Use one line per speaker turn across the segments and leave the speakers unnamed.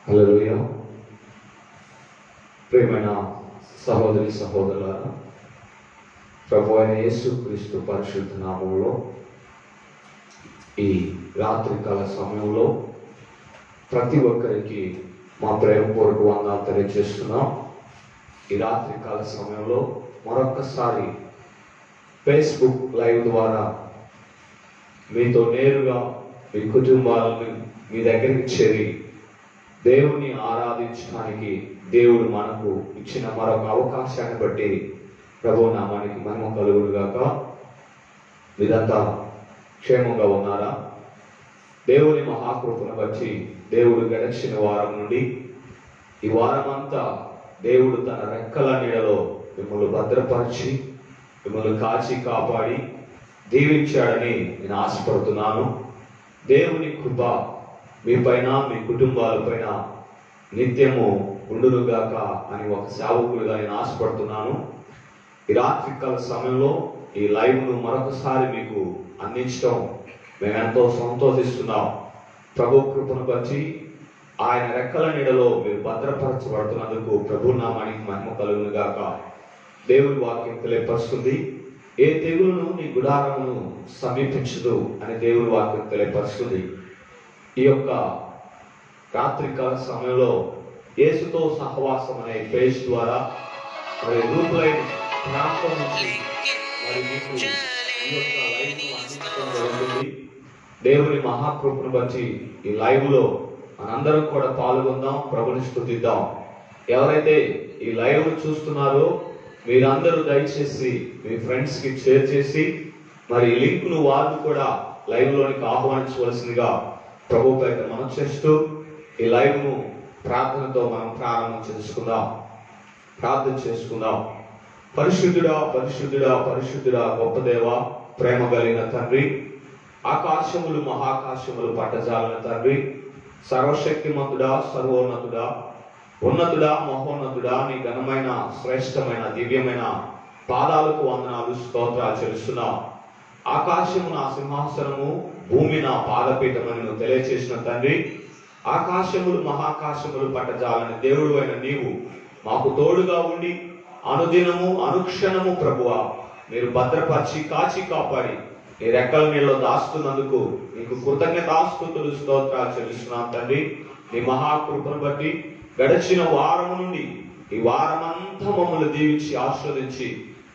హల్లెలూయా. ప్రియమైన సహోదరి సహోదరులారా, ప్రభు అయిన యేసుక్రీస్తు పరిశుద్ధ నామములో ఈ రాత్రికాల సమయంలో ప్రతి ఒక్కరికి మా ప్రేమపూర్వక వందనాలు తెలియజేస్తున్నాం. ఈ రాత్రికాల సమయంలో మరొక్కసారి ఫేస్బుక్ లైవ్ ద్వారా మీతో నేరుగా మీ కుటుంబాలను మీ దగ్గరికి చేరి దేవుని ఆరాధించడానికి దేవుడు మనకు ఇచ్చిన మరొక అవకాశాన్ని బట్టి ప్రభు నామానికి మహిమ కలుగును గాక. మీరంతా క్షేమంగా ఉన్నారా? దేవుని మహాకృపను బట్టి దేవుడు గడిచిన వారం నుండి ఈ వారం అంతా దేవుడు తన రెక్కల నీడలో మిమ్మల్ని భద్రపరిచి మిమ్మల్ని కాచి కాపాడి దీవించాడని నేను ఆశపడుతున్నాను. దేవుని కృప మీ పైన మీ కుటుంబాల పైన నిత్యము ఉండునుగాక అని ఒక సేవకుడిగా నేను ఆశపడుతున్నాను. ఈ రాత్రికాల సమయంలో ఈ లైవ్ను మరొకసారి మీకు అందించడం మేము ఎంతో సంతోషిస్తున్నాం. ప్రభు కృపను బట్టి ఆయన రెక్కల నీడలో మీరు భద్రపరచబడుతున్నందుకు ప్రభు నామానికి మహిమ కలుగును గాక. దేవుని వాక్యం తెలియపరుస్తుంది, ఏ తెగులును నీ గుడారమును సమీపించదు అని దేవుని వాక్యం తెలియపరుస్తుంది. ఈ యొక్క రాత్రికాల సమయంలో యేసుతో సహవాసం అనే పేజ్ ద్వారా మరి రూపులైన ప్రాంతం నుంచి మరి మీకు ఈ యొక్క లైవ్ను అందించడం జరుగుతుంది. దేవుని మహాకృపను బట్టి ఈ లైవ్లో మనందరం కూడా పాల్గొందాం, ప్రభుని స్తుతిద్దాం. ఎవరైతే ఈ లైవ్ చూస్తున్నారో మీరందరూ దయచేసి మీ ఫ్రెండ్స్కి షేర్ చేసి మరి ఈ లింక్ను వాళ్ళు కూడా లైవ్లోనికి ఆహ్వానించవలసిందిగా ప్రభు పేట మనం చేస్తూ ఈ లైవ్ను ప్రార్థనతో మనం ప్రారంభం చేసుకుందాం. ప్రార్థన చేసుకుందాం. పరిశుద్ధుడా పరిశుద్ధుడా పరిశుద్ధుడా గొప్ప దేవ, ప్రేమ కలిగిన తండ్రి, ఆకాశములు మహాకాశములు పట్టజాలిన తండ్రి, సర్వశక్తిమంతుడా సర్వోన్నతుడా ఉన్నతుడా మహోన్నతుడా, నీ ఘనమైన శ్రేష్టమైన దివ్యమైన పాదాలకు వందనాలు స్తోత్రాలు చెల్లిస్తున్నాం. ఆకాశము నా సింహాసనము, భూమి నా పాదపీఠమని నువ్వు తెలియచేసిన తండ్రి, ఆకాశములు మహాకాశములు పట్టజాలని దేవుడు అయిన నీవు మాకు తోడుగా ఉండి అనుదినము అనుక్షణము ప్రభువా మీరు భద్రపరిచి కాచి కాపాడి నీ రెక్కల నీళ్ళలో దాస్తున్నందుకు నీకు కృతజ్ఞతాస్తుతులు స్తోత్రాలు చెల్లిస్తున్నాం తండ్రి. నీ మహాకృపను బట్టి గడిచిన వారము నుండి ఈ వారమంతా మమ్మల్ని దీవించి ఆస్వాదించి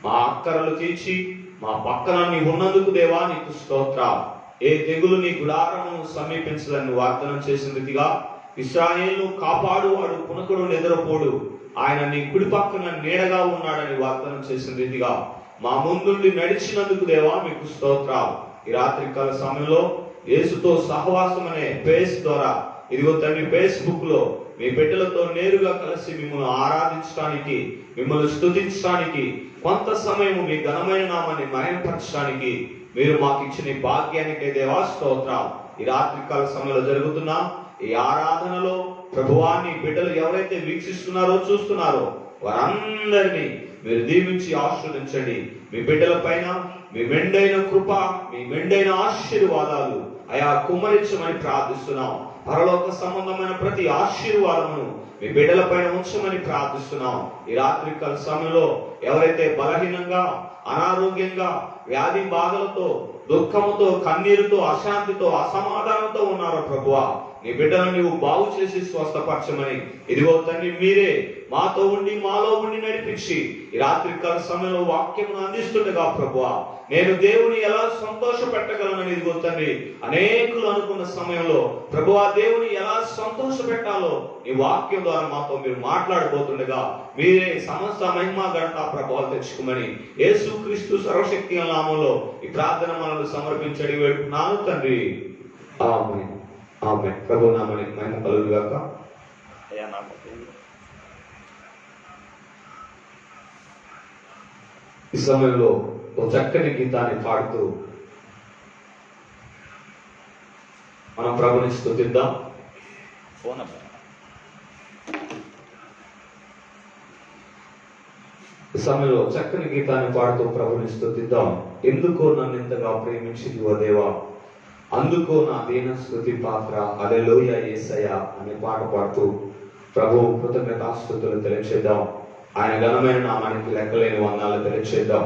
మా అక్కరలు తీర్చి మా పక్కన నీ ఉన్నందుకు దేవా నీకు స్తోత్రాలు. ఏ తెగులు నీ గుడారమును సమీపించదని వాగ్దానం చేసిన రీతిగా ఇశ్రాయేలును కాపాడువాడు పునకుడు నిద్రపోడు, ఆయన నీ కుడి పక్కన నీడగా ఉన్నాడని వాగ్దానం చేసిన రీతిగా మా ముందుండి నడిచినందుకు దేవా మీకు స్తోత్రాలు. ఈ రాత్రికాల సమయంలో యేసుతో సహవాసం అనే పేజ్ ద్వారా ఇదిగో తండ్రి ఫేస్బుక్ లో మీ బిడ్డలతో నేరుగా కలిసి మిమ్మల్ని ఆరాధించడానికి మిమ్మల్ని స్తుతించడానికి కొంత సమయం మీ ఘనమైన నామాన్ని మహిమపరచడానికి మీరు మాకు ఇచ్చిన భాగ్యానికి దేవా స్తోత్రాలు. ఈ రాత్రికాల సమయంలో జరుగుతున్న ఈ ఆరాధనలో ప్రభువాన్ని బిడ్డలు ఎవరైతే వీక్షిస్తున్నారో చూస్తున్నారో వారందరినీ మీరు దీవించి ఆశీర్వదించండి. మీ బిడ్డల పైన మీ మెండైన కృప మీ మెండైన ఆశీర్వాదాలు అయా కుమ్మరించమని ప్రార్థిస్తున్నాం. పరలోక సంబంధమైన ప్రతి ఆశీర్వాదమును మీ బిడ్డల పైన ఉంచమని ప్రార్థిస్తున్నాం. ఈ రాత్రికాల సమయంలో ఎవరైతే బలహీనంగా అనారోగ్యంగా వ్యాధి బాధలతో దుఃఖముతో కన్నీరుతో అశాంతితో అసమాధానంతో ఉన్నారో ప్రభువా నీ బిడ్డలను నీవు బాగు చేసి స్వస్థపరచమని ఇదిగో తండ్రి మీరే మాతో ఉండి మాలో ఉండి నడిపించి ఈ రాత్రికాల సమయంలో వాక్యమును అందిస్తుండగా ప్రభువా నేను దేవుని ఎలా సంతోష పెట్టగలనని ఇదిగో తండ్రి అనేకులు అనుకున్న సమయంలో ప్రభువా దేవుని ఎలా సంతోష పెట్టాలో ఈ వాక్యం ద్వారా మాతో మీరు మాట్లాడబోతుండగా మీరే సమస్త మహిమ ఘనత ప్రభావాలు తెచ్చుకోమని యేసుక్రీస్తు సర్వశక్తి నామములో ఈ ప్రార్థన మనల్ని సమర్పించడి వేడుకున్నాను తండ్రి. ఆమేన్ ఆమేన్. ప్రభు నామానికి మహిమ కలుగును గాక. ఈ సమయంలో ఒక చక్కని గీతాన్ని పాడుతూ మనం ప్రభుని స్తుతిద్దాం. ఈ సమయంలో చక్కని గీతాన్ని పాడుతూ ప్రభుని స్తుతిద్దాం. ఎందుకో నన్ను ఇంతగా ప్రేమించింది ఓ దేవా, అందుకో నా దీన స్తుతి పాత్ర హల్లెలూయా యేసయ్యా అనే పాట పాడుతూ ప్రభు కృతజ్ఞతాస్తుతులు తెలియచేద్దాం. ఆయన ఘనమైన నామానికి లెక్కలేని వందనాలు తెలియచేద్దాం.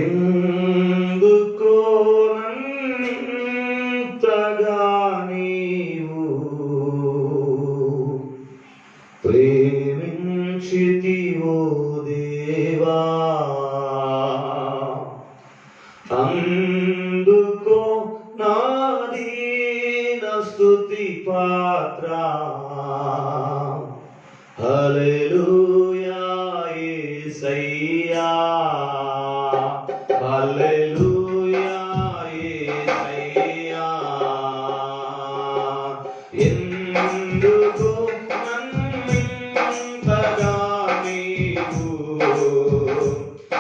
ఎందుకో నంతగా నీవు ప్రేమించితివో దేవా, అందుకో నా దీన స్తుతి పాత్ర హల్లెలూయా యేసయ్యా, హల్లెలూయా యేసయ్యా. ఎందుకో నన్నింతగా నీవు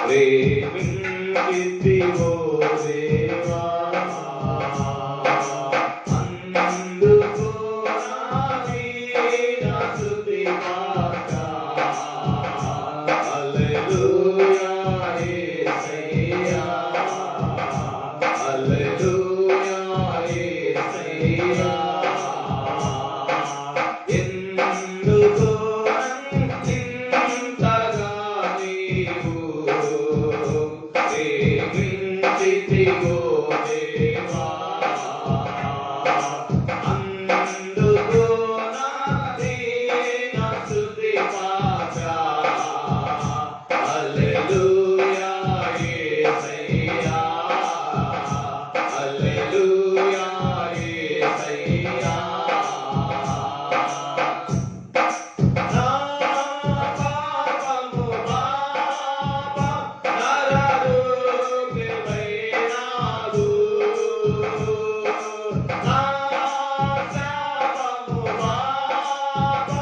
ప్రేమించితివో దేవా, అందుకో నా దీన స్తుతి పాత్ర హల్లెలూయా యేసయ్యా, హల్లెలూయా యేసయ్యా. ఎందుకో నన్నింతగా నీవు ప్రేమించితివో దేవా, అందుకో నా దీన స్తుతి పాత్ర హల్లెలూయా యేసయ్యా, హల్లెలూయా యేసయ్యా. నా పాపము బాబా నరరూపివైనావు, నా శాపము బాబా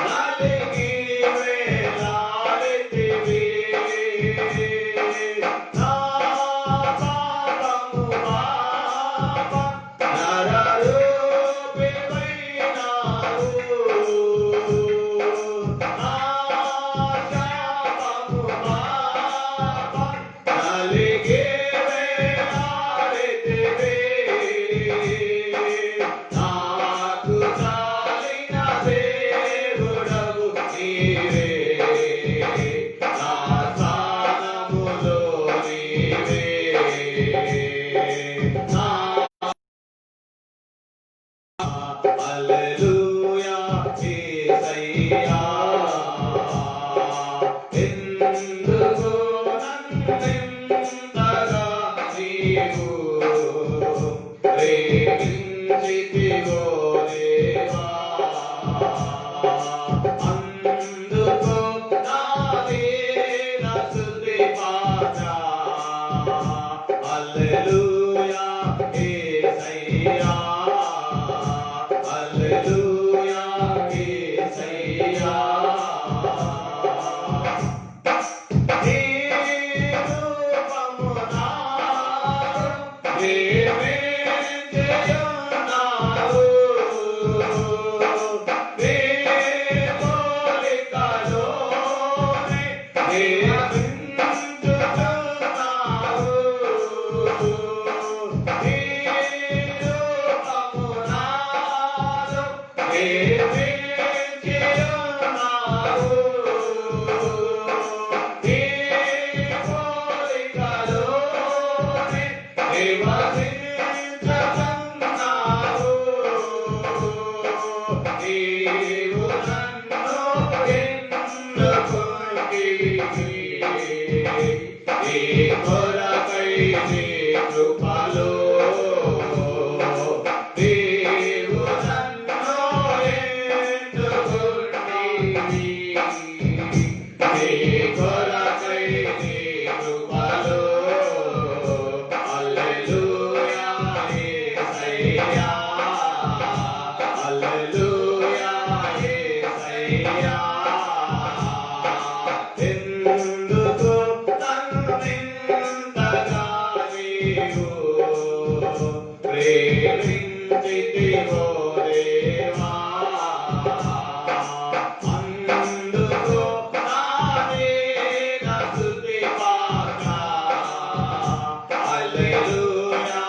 నలిగి వేలాడితివి, నా పాపము బాబా నరరూపివైనావు, నా శాపము బాబా నలిగి వేలాడితివి. నాకు చాలిన దేవుడవు నీవే, నా స్థానములో నీవే, నా హల్లెలూయా యేసయ్యా. ఎందుకో నన్నింతగా నీవు ప్రేమించితివో దేవా, అందుకో నా దీన స్తుతి పాత్ర హల్లెలూయా యేసయ్యా, హల్లెలూయా యేసయ్యా. నీ రూపము నాలో ప్రేమించెయున్నావు, నీ పోలికలోనే నియమించుచున్నావు, నీ రూపము నాలో ప్రేమించెయున్నావు, నీ పోలికలోనే నివసించుచున్నావు, నీవు నన్ను ఎన్నుకొంటివి, నీ కొరకై నీ కృపలో నీవు నన్ను ఎన్నుకొంటివి, నీ కొరకై నీ కృపలో హల్లెలూయా యేసయ్యా, హల్లెలూయా యేసయ్యా. ఎందుకో నన్నింతగా నీవు ప్రేమించితివో దేవా, అందుకో నా దీన స్తుతి పాత్ర హల్లెలూయా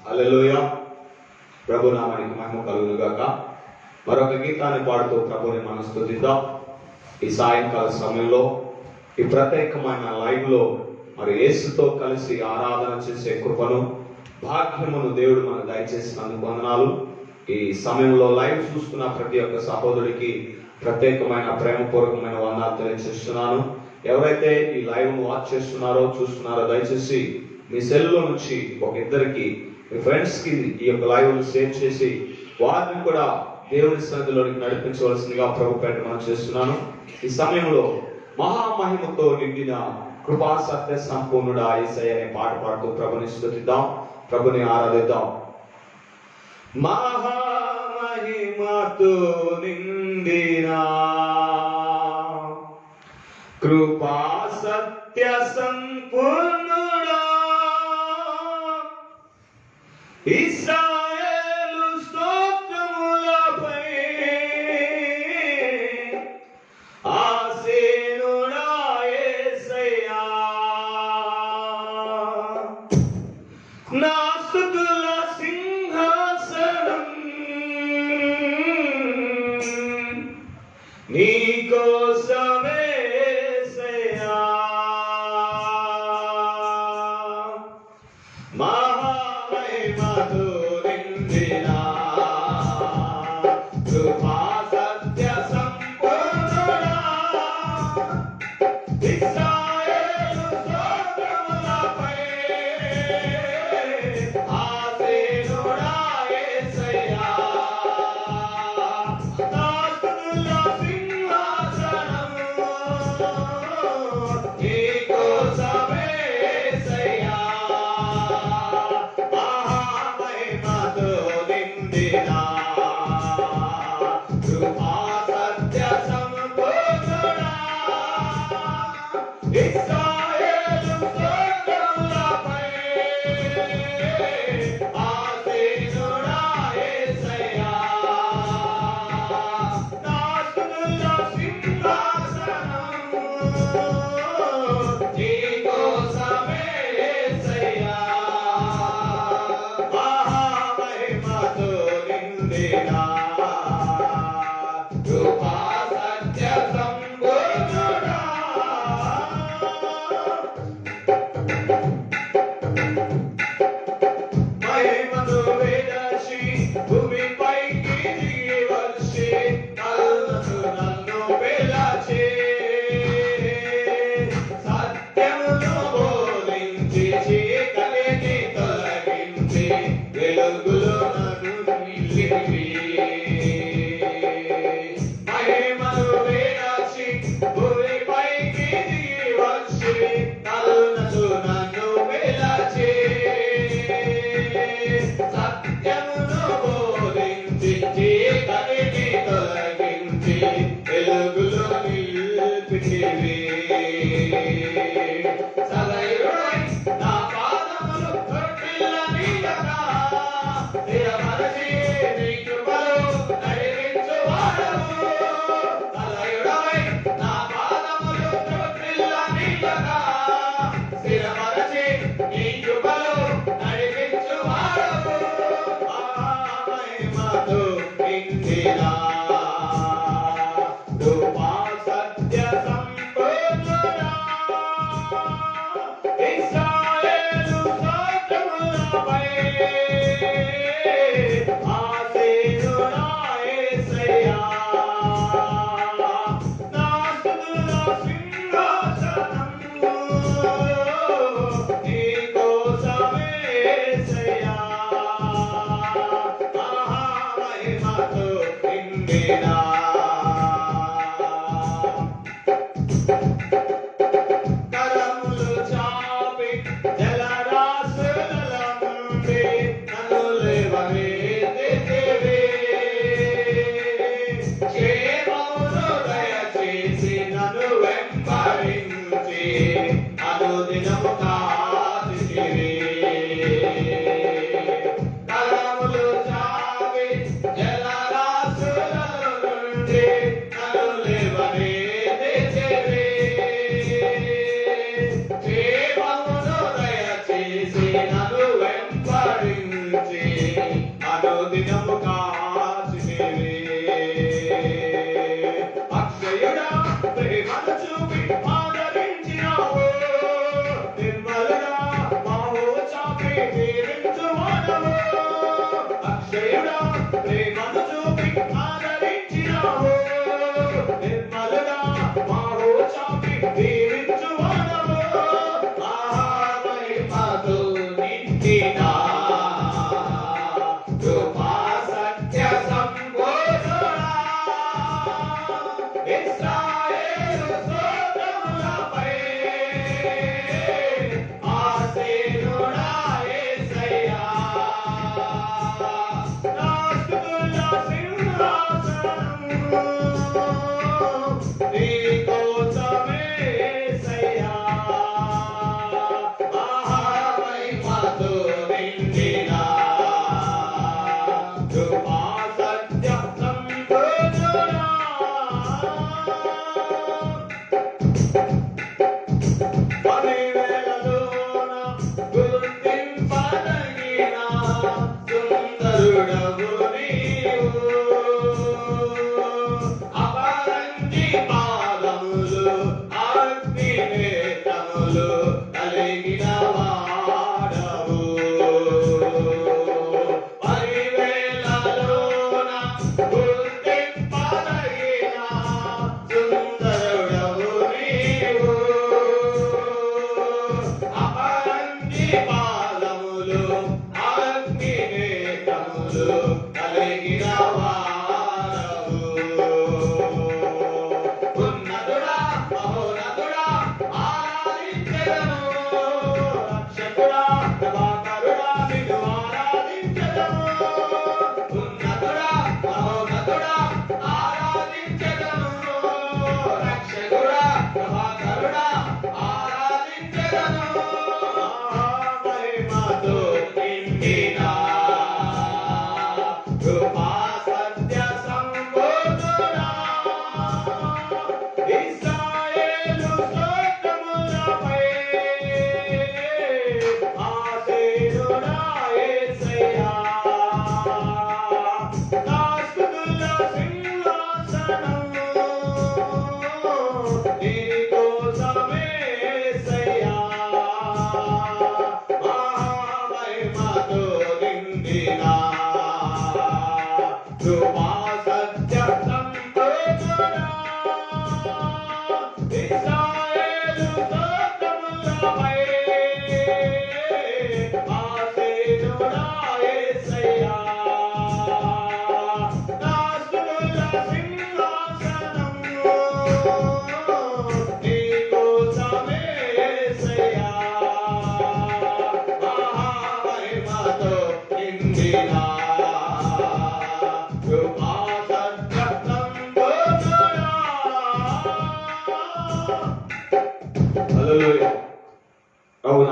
హల్లెలూయా. ప్రభు నామానికి మహిమ కలుగును గాక. మరొక గీతాన్ని పాడుతూ ప్రభుని మనం స్తుతిద్దాం. ఈ సాయంకాల సమయంలో ఈ ప్రత్యేకమైన లైవ్ లో మరి యేసుతో కలిసి ఆరాధన చేసే కృపను భాగ్యమును దేవుడు మనకు దయచేసినందుకు వందనాలు. ఈ సమయంలో లైవ్ చూస్తున్న ప్రతి ఒక్క సహోదరుడికి ప్రత్యేకమైన ప్రేమపూర్వకమైన వందనాలు తెలియజేస్తున్నాను. ఎవరైతే ఈ లైవ్ వాచ్ చేస్తున్నారో చూస్తున్నారో దయచేసి మీ సెల్లో నుంచి ఒక ఇద్దరికి మీ ఫ్రెండ్స్ కి ఈ యొక్క లైవ్ షేర్ చేసి వారిని కూడా దేవుని సన్నిధిలోనికి నడిపించవలసిందిగా ప్రభు పేట మనం చేస్తున్నాను. ఈ సమయంలో మహామహిమతో నిండిన కృపా సత్య సంపూర్ణుడా యేసయ్య అనే పాట పాడుతూ ప్రభుని స్తుతిద్దాం, ప్రభుని ఆరాధిద్దాం. మహామహిమతో నిండిన కృపా సత్య సంపూర్ణుడా ఇశ్రాయేలు స్తోత్రములపై ఆసీనుడా యేసయ్యా, నా స్తుతుల సింహాసనం నీకోసమే యేసయ్యా. మహామహిమతో నిండిన కృపా సత్య సంపూర్ణుడా ఇశ్రాయేలు స్తోత్రములపై ఆసీనుడా యేసయ్యా, నా స్తుతుల సింహాసనం నీకోసమే యేసయ్యా. మహామహిమతో నిండిన చీకటిని తొలగించి వెలుగులో నన్ను నిలిపి మహిమలు వేడాచి భూమిపైకి దిగి వచ్చి కరుణతో నన్ను వెలచి సత్యమును బోధించి చీకటిని తొలగించి వెలుగులో నిలిపితివి సదయుడై నా పాదములు తొట్టిల్లనియగా స్థిరపరచి నీ కృపలో నడిపించువాడవు సదయుడై నా పాదములు తొట్టిల్లనియగా స్థిరపరచి నీ కృపలో నడిపించువాడవు మహిమతో నిండినా కృపా సత్య సంపూర్ణుడా ఇశ్రాయేలు స్తోత్రములపై ఆసీనుడా యేసయ్యా నా స్తుతుల సింహాసనము నీ కోసమే యేసయ్యా మహిమతో నిండినా కరములు చాపి జలరాశుల నుండి నన్ను లేవనెత్తితివి క్షేమమును దయచేసి నన్ను వెంబడించి అనుదినము కాచితివి కరములు చాపి జలరాశుల నుండి నన్ను లేవనెత్తితివి క్షేమమును దయచేసి నన్ను వెంబడించి అనుదినము కాచితివి అక్షయుడా ప్రేమను చూపి ఆదరించినావు నిర్మలుడా బాహు చాపి దీవించువాడవు అక్షయుడా ప్రేమను చూపి ఆదరించినావు నిర్మలుడా బాహు చాపి దీవించువాడవు మహిమతో నిండినా కృపా సత్య సంపూర్ణుడా ఇశ్రాయేలు స్తోత్రములపై ఆసీనుడా యేసయ్యా నా స్తుతుల సింహాసనము నీ కోసమే యేసయ్యా మహిమతో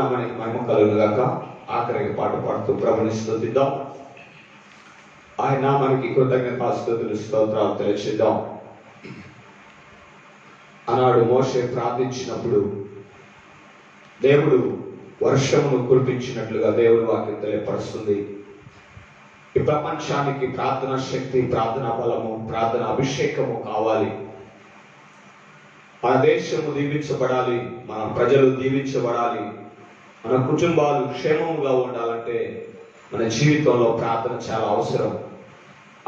నామానికి మహిమ కలుగుగాక. ఆఖరికి పాట పాడుతూ ప్రభుని స్తుతిద్దాం. ఆయన నామానికి కృతజ్ఞతాస్తుతులు స్తోత్రాలు తెలియచేద్దాం. ఆనాడు మోషే ప్రార్థించినప్పుడు దేవుడు వర్షమును కురిపించినట్లుగా దేవుడు వాక్యం తెలియపరుస్తుంది. ఈ ప్రపంచానికి ప్రార్థనా శక్తి, ప్రార్థనా బలము, ప్రార్థనా అభిషేకము కావాలి. మన దేశము దీవించబడాలి, మన ప్రజలు దీవించబడాలి, మన కుటుంబాలు క్షేమముగా ఉండాలంటే మన జీవితంలో ప్రార్థన చాలా అవసరం.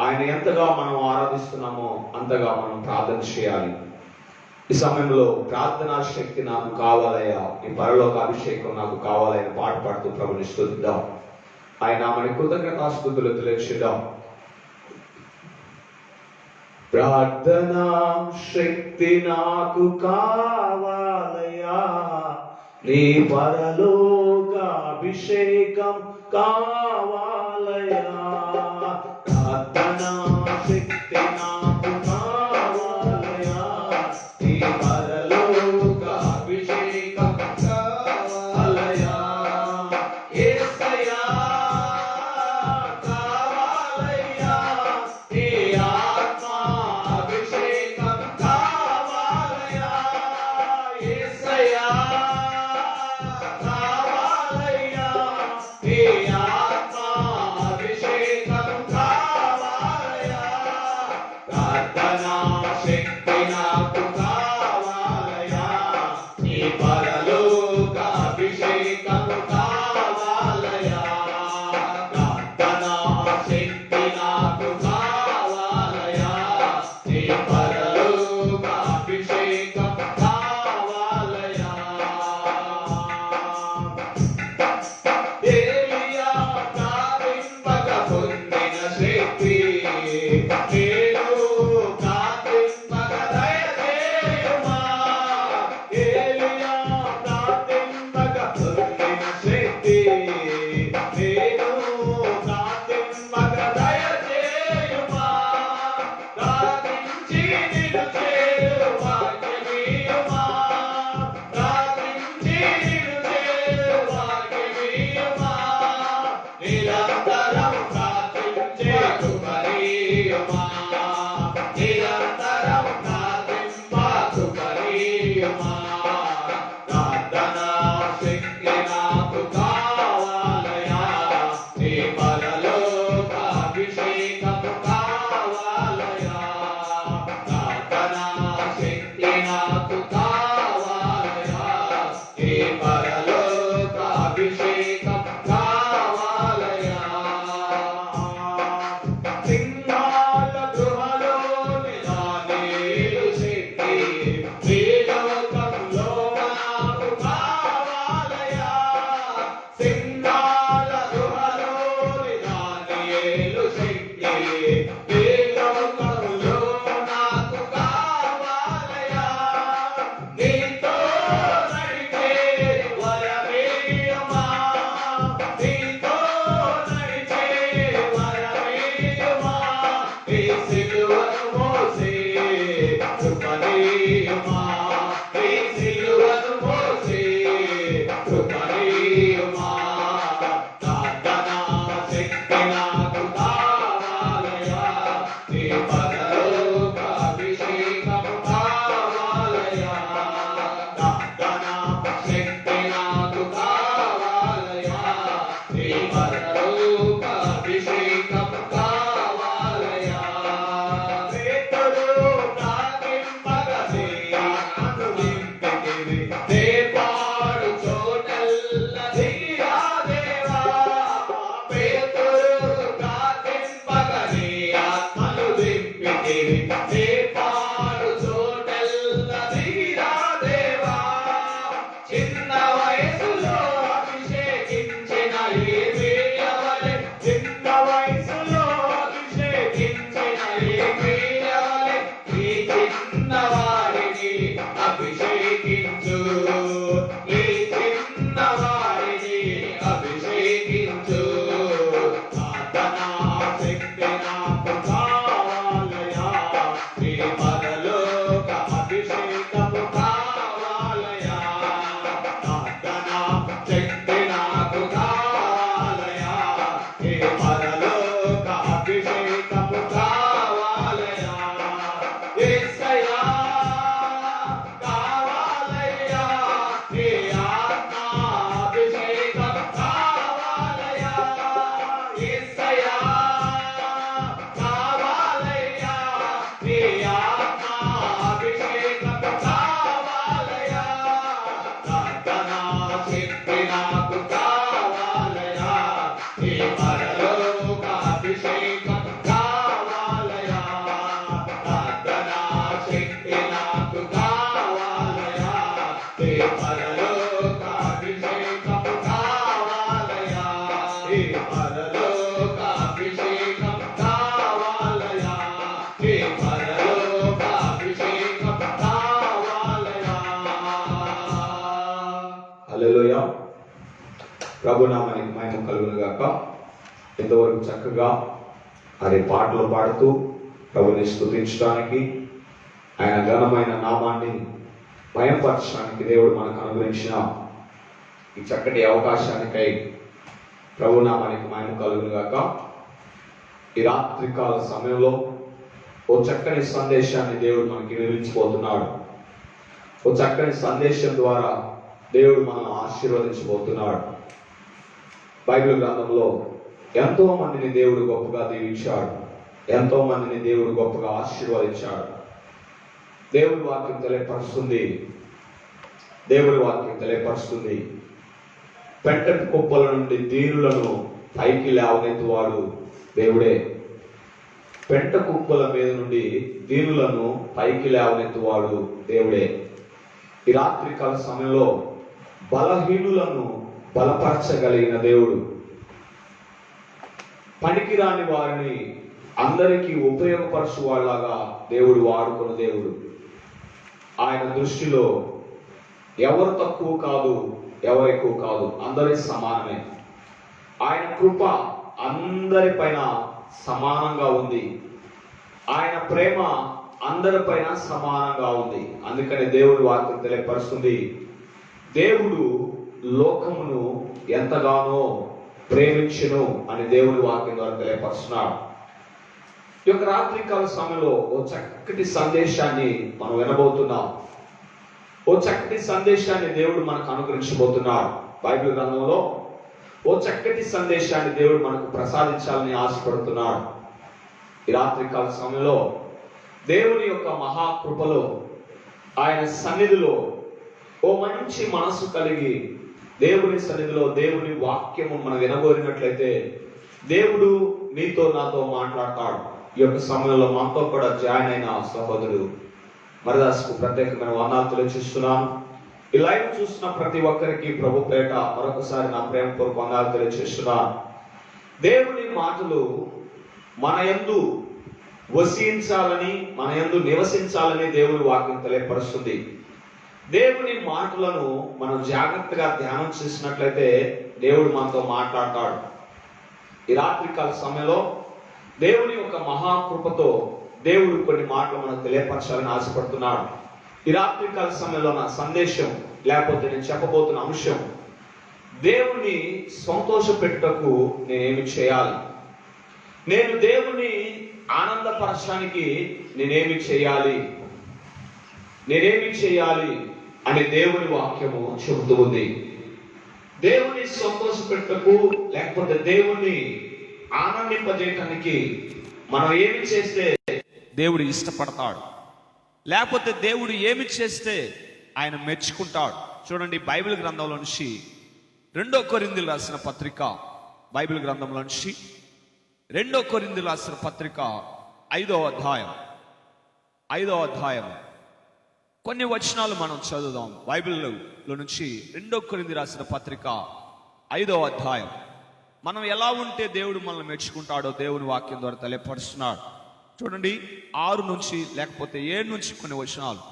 ఆయన ఎంతగా మనం ఆరాధిస్తున్నామో అంతగా మనం ప్రార్థన చేయాలి. ఈ సమయంలో ప్రార్థనా శక్తి నాకు కావాలయ్యా, ఈ పరలోక అభిషేకం నాకు కావాలని పాట పాడుతూ ప్రభుని స్తుతిద్దాం. ఆయన మన కృతజ్ఞతాస్తుతులు తెలియచేద్దాం. ప్రార్థనా శక్తి నాకు కావాలయ్యా, నీ పరలోక అభిషేకం కావాలయ్యా. ప్రార్థనా శక్తి నాకు కావాలయ్యా, నీ పరలోక అభిషేకం కావాలయ్యా. యేసయ్యా కావాలయ్యా, నీ ఆత్మ అభిషేకం కావాలయ్యా. యేసయ్యా కావాలయ్యా, నీ ఆత్మ అభిషేకం కావాలయ్యా. ప్రార్థనా శక్తి నాకు కావాలయ్యా, నీ పరలోక అభిషేకం కావాలయ్యా. ప్రార్థనా శక్తి నాకు కావాలయ్యా, నీ పరలోక అభిషేకం కావాలయ్యా. ఏలియా ప్రార్థింపక పొందిన శక్తి నేను ప్రార్థింపక దయచేయుమా. ఏలియా ప్రార్థింపక పొందిన శక్తి నేను ప్రార్థింపక దయచేయుమా. ప్రార్థించి నిన్ను చేరు భాగ్యమీయుమా. ప్రార్థించి నిన్ను చేరు భాగ్యమీయుమా. నిరంతరం ప్రార్థించే కృపనీయుమా. నిరంతరం ప్రార్థింప కృపనీయుమా. ప్రార్థనా శక్తి నాకు కావాలయ్యా, నీ పరలోక అభిషేకం కావాలయ్యా. ప్రార్థనా శక్తి నాకు కావాలయ్యా, నీ పరలోక అభిషేకం కావాలయ్యా. సింహాల గృహలోని దానియేలు శక్తి ఈ లోకంలో నాకు కావాలయ్యా. సింహాల గృహలోని దానియేలు శక్తి ఈ లోకంలో నాకు కావాలయ్యా. నీతో నడిచే వరమేయుమా. నీతో నడిచే వరమేయుమా. నీ సిలువను మోసే కృపనీయుమా. నీ సిలువను మోసే కృపనీయుమా. ప్రభు నామానికి మహిమ కలుగును గాక. ఇంతవరకు చక్కగా అదే పాటలు పాడుతూ ప్రభుని స్తుతించడానికి, ఆయన ఘనమైన నామాన్ని భయపరచడానికి దేవుడు మనకు అనుగ్రహించిన ఈ చక్కటి అవకాశానికై ప్రభు నామానికి మహిమ కలుగును గాక. ఈ రాత్రికాల సమయంలో ఓ చక్కని సందేశాన్ని దేవుడు మనకి వివరించబోతున్నాడు. ఓ చక్కని సందేశం ద్వారా దేవుడు మనల్ని ఆశీర్వదించబోతున్నాడు. బైబిల్ గ్రంథంలో ఎంతో మందిని దేవుడు గొప్పగా దీవించాడు, ఎంతో మందిని దేవుడు గొప్పగా ఆశీర్వదించాడు. దేవుడి వాక్యం తెలియపరుస్తుంది. పెంట కుప్పల నుండి దీనులను పైకి లేవనెత్తువాడు దేవుడే. పెంట కుప్పల మీద నుండి దీనులను పైకి లేవనెత్తువాడు దేవుడే. ఈ రాత్రికాల సమయంలో బలహీనులను బలపరచగలిగిన దేవుడు, పనికిరాని వారిని అందరికీ ఉపయోగపరచువాళ్ళగా దేవుడు వాడుకున్న దేవుడు. ఆయన దృష్టిలో ఎవరు తక్కువ కాదు, ఎవరు ఎక్కువ కాదు, అందరి సమానమే. ఆయన కృప అందరిపైన సమానంగా ఉంది. ఆయన ప్రేమ అందరిపైన సమానంగా ఉంది. అందుకని దేవుడు వాక్యం తెలియపరుస్తుంది, దేవుడు లోకమును ఎంతగానో ప్రేమించును అని దేవుడి వాక్యం ద్వారా తెలియపరుస్తున్నాడు. ఈ యొక్క రాత్రికాల సమయంలో ఓ చక్కటి సందేశాన్ని మనం వినబోతున్నాం. ఓ చక్కటి సందేశాన్ని దేవుడు మనకు అనుగ్రహించబోతున్నాడు. బైబిల్ గ్రంథంలో ఓ చక్కటి సందేశాన్ని దేవుడు మనకు ప్రసాదించాలని ఆశపడుతున్నాడు. ఈ రాత్రికాల సమయంలో దేవుని యొక్క మహాకృపలో, ఆయన సన్నిధిలో ఓ మంచి మనసు కలిగి దేవుని సన్నిధిలో దేవుని వాక్యము మనం వినగోరినట్లయితే దేవుడు నీతో నాతో మాట్లాడతాడు. ఈ యొక్క సమయంలో మనతో కూడా జాయిన్ అయిన సహోదరుడు మరదాసుకు ప్రత్యేకమైన వందనాలు తెలియజేస్తున్నాను. ఈ లైవ్ చూస్తున్న ప్రతి ఒక్కరికి ప్రభు పేట మరొకసారి నా ప్రేమపూర్వక వందనాలు తెలియజేస్తున్నాను. దేవుని మాటలు మన యందు వసించాలని, మన యందు నివసించాలని దేవుని వాక్యం తెలియపరుస్తుంది. దేవుని మాటలను మనం జాగ్రత్తగా ధ్యానం చేసినట్లయితే దేవుడు మనతో మాట్లాడతాడు. ఈ రాత్రికాల సమయంలో దేవుని యొక్క మహాకృపతో దేవుడు కొన్ని మాటలు మనకు తెలియపరచాలని ఆశపడుతున్నాడు. ఈ రాత్రికాల సమయంలో నా సందేశం, లేకపోతే నేను చెప్పబోతున్న అంశం, దేవుని సంతోషపెట్టుటకు నేనేమి చేయాలి, నేను దేవుని ఆనందపరచడానికి నేనేమి చేయాలి అని దేవుని వాక్యము చెబుతూ ఉంది. దేవుని సంతోషపెట్టుటకు, లేకపోతే దేవుని ఆనందింపజేయటానికి మనం ఏమి చేస్తే దేవుడు ఇష్టపడతాడు, లేకపోతే దేవుడు ఏమి చేస్తే ఆయన మెచ్చుకుంటాడు. చూడండి, బైబిల్ గ్రంథంలో నుంచి 2 కొరింథీయులకు రాసిన పత్రిక, బైబిల్ గ్రంథంలో నుంచి 2 కొరింథీయులకు రాసిన పత్రిక 5వ అధ్యాయం కొన్ని వచనాలు మనం చదువుదాం. బైబిల్లో నుంచి 2 కొరింథీయులకు రాసిన పత్రిక 5వ అధ్యాయం. మనం ఎలా ఉంటే దేవుడు మనల్ని మెచ్చుకుంటాడో దేవుని వాక్యం ద్వారా తెలియపరుస్తున్నాడు. చూడండి, 6 నుంచి లేకపోతే 7 నుంచి కొన్ని వచనాలు,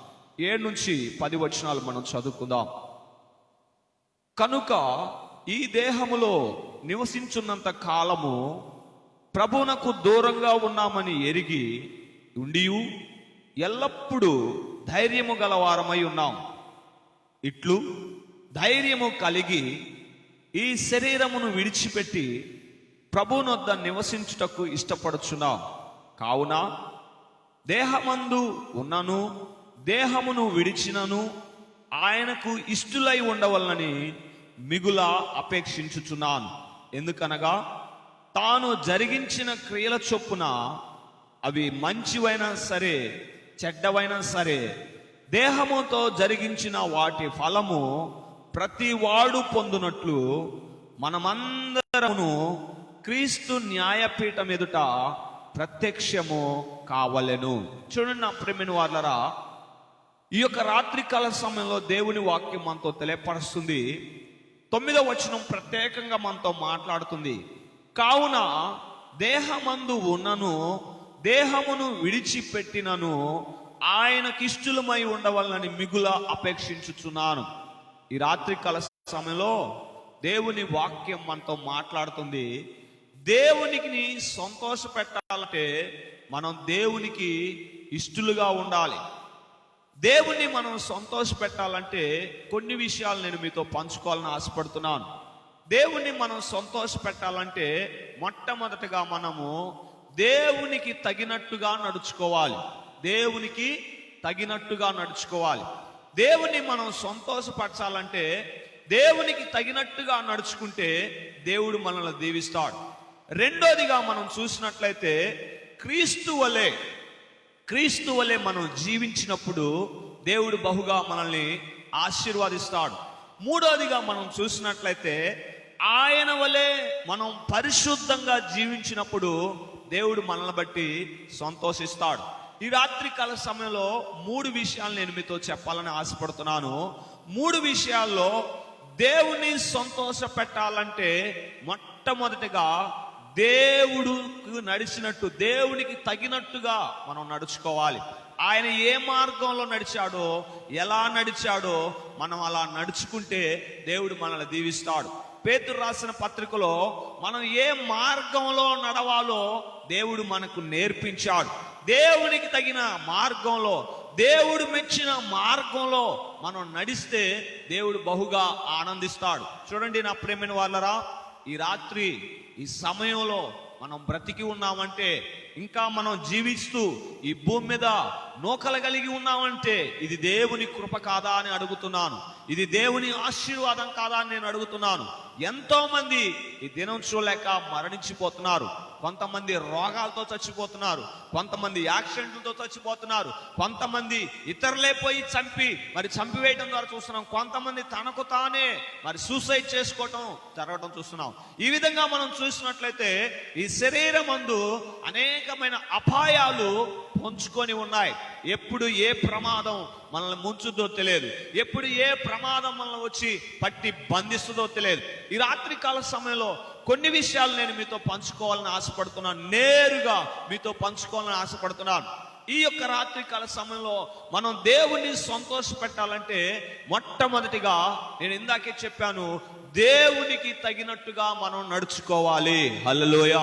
7 నుంచి 10 వచనాలు మనం చదువుకుందాం. కనుక ఈ దేహములో నివసించున్నంత కాలము ప్రభువునకు దూరంగా ఉన్నామని ఎరిగి ఉండియు ఎల్లప్పుడూ ధైర్యము గలవారమై ఉన్నాం. ఇట్లు ధైర్యము కలిగి ఈ శరీరమును విడిచిపెట్టి ప్రభువునొద్ద నివసించుటకు ఇష్టపడుచున్నాం. కావున దేహమందు ఉన్నను దేహమును విడిచినను ఆయనకు ఇష్టులై ఉండవలనని మిగుల అపేక్షించుచున్నాను. ఎందుకనగా తాను జరిగించిన క్రియల చొప్పున అవి మంచివైనా సరే చెడ్డవైనా సరే దేహముతో జరిగించిన వాటి ఫలము ప్రతి వాడు పొందునట్లు మనమందరము క్రీస్తు న్యాయపీఠం ఎదుట ప్రత్యక్షము కావలెను. చూడండి నా ప్రియమైన వారలారా, ఈ యొక్క రాత్రికాల సమయంలో దేవుని వాక్యం మనతో తెలియపరుస్తుంది. 9వ వచనం ప్రత్యేకంగా మనతో మాట్లాడుతుంది. కావున దేహమందు ఉన్నను దేహమును విడిచిపెట్టినను ఆయనకిష్టులమై ఉండవలనని మిగుల అపేక్షించుచున్నాను. ఈ రాత్రికాల సమయంలో
దేవుని వాక్యం మనతో మాట్లాడుతుంది. దేవునికి సంతోష పెట్టాలంటే మనం దేవునికి ఇష్టలుగా ఉండాలి. దేవుని మనం సంతోష పెట్టాలంటే కొన్ని విషయాలు నేను మీతో పంచుకోవాలని ఆశపడుతున్నాను. దేవుని మనం సంతోష పెట్టాలంటే మొట్టమొదటిగా మనము దేవునికి తగినట్టుగా నడుచుకోవాలి. దేవునికి తగినట్టుగా నడుచుకోవాలి. దేవుని మనం సంతోషపరచాలంటే దేవునికి తగినట్టుగా నడుచుకుంటే దేవుడు మనల్ని దీవిస్తాడు. రెండోదిగా మనం చూసినట్లయితే క్రీస్తు వలె మనం జీవించినప్పుడు దేవుడు బహుగా మనల్ని ఆశీర్వదిస్తాడు. మూడోదిగా మనం చూసినట్లయితే ఆయన వలె మనం పరిశుద్ధంగా జీవించినప్పుడు దేవుడు మనల్ని బట్టి సంతోషిస్తాడు. ఈ రాత్రి కాల సమయంలో 3 విషయాలు నేను మీతో చెప్పాలని ఆశపడుతున్నాను. 3 విషయాల్లో దేవుని సంతోష పెట్టాలంటే మొట్టమొదటిగా దేవుడుకు నడిచినట్టు, దేవునికి తగినట్టుగా మనం నడుచుకోవాలి. ఆయన ఏ మార్గంలో నడిచాడో, ఎలా నడిచాడో మనం అలా నడుచుకుంటే దేవుడు మనల్ని దీవిస్తాడు. పేతురు రాసిన పత్రికలో మనం ఏ మార్గంలో నడవాలో దేవుడు మనకు నేర్పించాడు. దేవునికి తగిన మార్గంలో, దేవుడు మెచ్చిన మార్గంలో మనం నడిస్తే దేవుడు బహుగా ఆనందిస్తాడు. చూడండి నా ప్రేమైన వాళ్ళరా, ఈ రాత్రి ఈ సమయంలో మనం బ్రతికి ఉన్నామంటే, ఇంకా మనం జీవిస్తూ ఈ భూమి మీద నూకలు కలిగి ఉన్నామంటే ఇది దేవుని కృప కాదా అని అడుగుతున్నాను. ఇది దేవుని ఆశీర్వాదం కాదా అని నేను అడుగుతున్నాను. ఎంతో మంది ఈ దినం చూడలేక మరణించిపోతున్నారు. కొంతమంది రోగాలతో చచ్చిపోతున్నారు, కొంతమంది యాక్సిడెంట్లతో చచ్చిపోతున్నారు, కొంతమంది ఇతరులే పోయి చంపివేయడం ద్వారా చూస్తున్నాం. కొంతమంది తనకు తానే సూసైడ్ చేసుకోవటం జరగడం చూస్తున్నాం. ఈ విధంగా మనం చూసినట్లయితే ఈ శరీరం అందు అనేకమైన అపాయాలు పొంచుకొని ఉన్నాయి. ఎప్పుడు ఏ ప్రమాదం మనల్ని ముంచుదో తెలియదు, ఎప్పుడు ఏ ప్రమాదం మనల్ని వచ్చి పట్టి బంధిస్తుందో తెలియదు. ఈ రాత్రి కాల సమయంలో కొన్ని విషయాలు నేను మీతో పంచుకోవాలని ఆశపడుతున్నాను, నేరుగా మీతో పంచుకోవాలని ఆశపడుతున్నాను. ఈ యొక్క రాత్రి కాల సమయంలో మనం దేవుణ్ణి సంతోష పెట్టాలంటే మొట్టమొదటిగా నేను ఇందాకే చెప్పాను, దేవునికి తగినట్టుగా మనం నడుచుకోవాలి. హల్లెలూయా.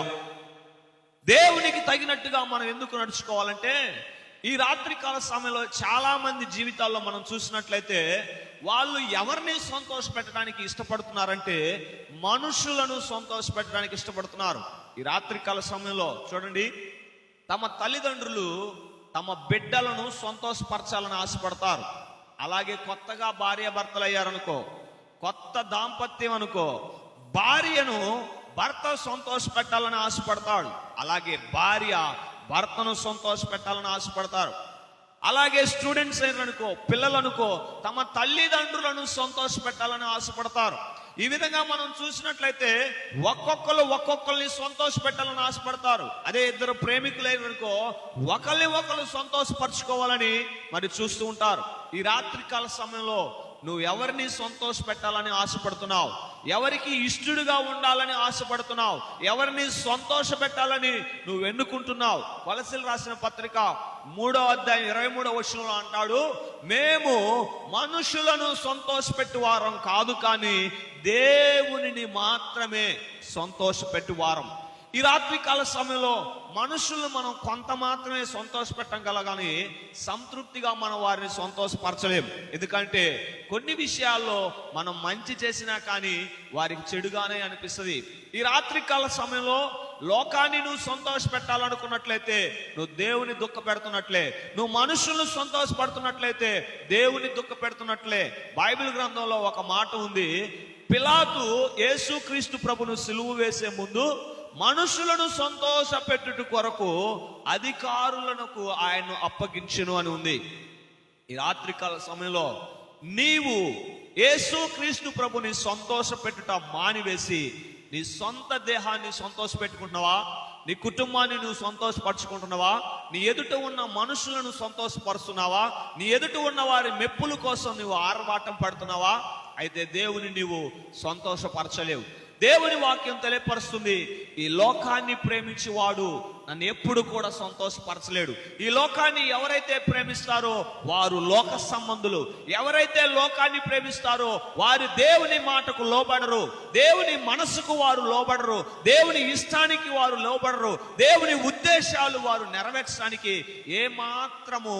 దేవునికి తగినట్టుగా మనం ఎందుకు నడుచుకోవాలంటే, ఈ రాత్రి కాల సమయంలో చాలా మంది జీవితాల్లో మనం చూసినట్లయితే వాళ్ళు ఎవరిని సంతోష పెట్టడానికి ఇష్టపడుతున్నారంటే మనుషులను సంతోష పెట్టడానికి ఇష్టపడుతున్నారు. ఈ రాత్రి కాల సమయంలో చూడండి, తమ తల్లిదండ్రులు తమ బిడ్డలను సంతోషపరచాలని ఆశపడతారు. అలాగే కొత్తగా భార్యాభర్తలు అయ్యారనుకో, కొత్త దాంపత్యం అనుకో, భార్యను భర్త సంతోష పెట్టాలని ఆశపడతాడు. అలాగే భార్య భర్తను సంతోష పెట్టాలని ఆశపడతారు. అలాగే స్టూడెంట్స్ అయిననుకో, పిల్లలనుకో, తమ తల్లిదండ్రులను సంతోష పెట్టాలని ఆశపడతారు. ఈ విధంగా మనం చూసినట్లయితే ఒక్కొక్కరిని సంతోష పెట్టాలని ఆశపడతారు. అదే ఇద్దరు ప్రేమికులైననుకో, ఒకరిని సంతోషపరచుకోవాలని చూస్తూ ఉంటారు. ఈ రాత్రి కాల సమయంలో నువ్వు ఎవరిని సంతోష పెట్టాలని ఆశపడుతున్నావు? ఎవరికి ఇష్టడుగా ఉండాలని ఆశపడుతున్నావు? ఎవరిని సంతోష పెట్టాలని నువ్వు ఎన్నుకుంటున్నావు? కొలసీలు రాసిన పత్రిక 3వ అధ్యాయం 23వ వచనంలో అంటాడు, మేము మనుషులను సంతోష పెట్టువారం కాదు, కానీ దేవునిని మాత్రమే సంతోష పెట్టువారం. ఈ రాత్రి కాల సమయంలో మనుషులను మనం కొంత మాత్రమే సంతోష పెట్టగలం, కానీ సంతృప్తిగా మనం వారిని సంతోషపరచలేము. ఎందుకంటే కొన్ని విషయాల్లో మనం మంచి చేసినా కానీ వారికి చెడుగానే అనిపిస్తుంది. ఈ రాత్రి కాల సమయంలో లోకాన్ని నువ్వు సంతోష పెట్టాలనుకున్నట్లయితే నువ్వు దేవుని దుఃఖ పెడుతున్నట్లే, నువ్వు మనుషులను సంతోషపడుతున్నట్లయితే దేవుని దుఃఖ పెడుతున్నట్లే. బైబిల్ గ్రంథంలో ఒక మాట ఉంది, పిలాతు యేసుక్రీస్తు ప్రభును సిలువ వేసే ముందు మనుషులను సంతోష పెట్టుట కొరకు అధికారులకు ఆయన్ను అప్పగించును అని ఉంది. ఈ రాత్రికాల సమయంలో నీవు యేసుక్రీస్తు ప్రభుని సంతోష పెట్టుట మానివేసి నీ సొంత దేహాన్ని సంతోష పెట్టుకుంటున్నావా? నీ కుటుంబాన్ని నువ్వు సంతోషపరచుకుంటున్నావా? నీ ఎదుట ఉన్న మనుషులను సంతోషపరుస్తున్నావా? నీ ఎదుట ఉన్న వారి మెప్పుల కోసం నువ్వు ఆర్భాటం పడుతున్నావా? అయితే దేవుని నీవు సంతోషపరచలేవు. దేవుని వాక్యం తెలియపరుస్తుంది, ఈ లోకాన్ని ప్రేమించేవాడు నన్ను ఎప్పుడు కూడా సంతోషపరచలేడు. ఈ లోకాన్ని ఎవరైతే ప్రేమిస్తారో వారు లోక సంబంధులు. ఎవరైతే లోకాన్ని ప్రేమిస్తారో వారు దేవుని మాటకు లోబడరు, దేవుని మనసుకు వారు లోబడరు, దేవుని ఇష్టానికి వారు లోబడరు, దేవుని ఉద్దేశాలు వారు నెరవేర్చడానికి ఏమాత్రము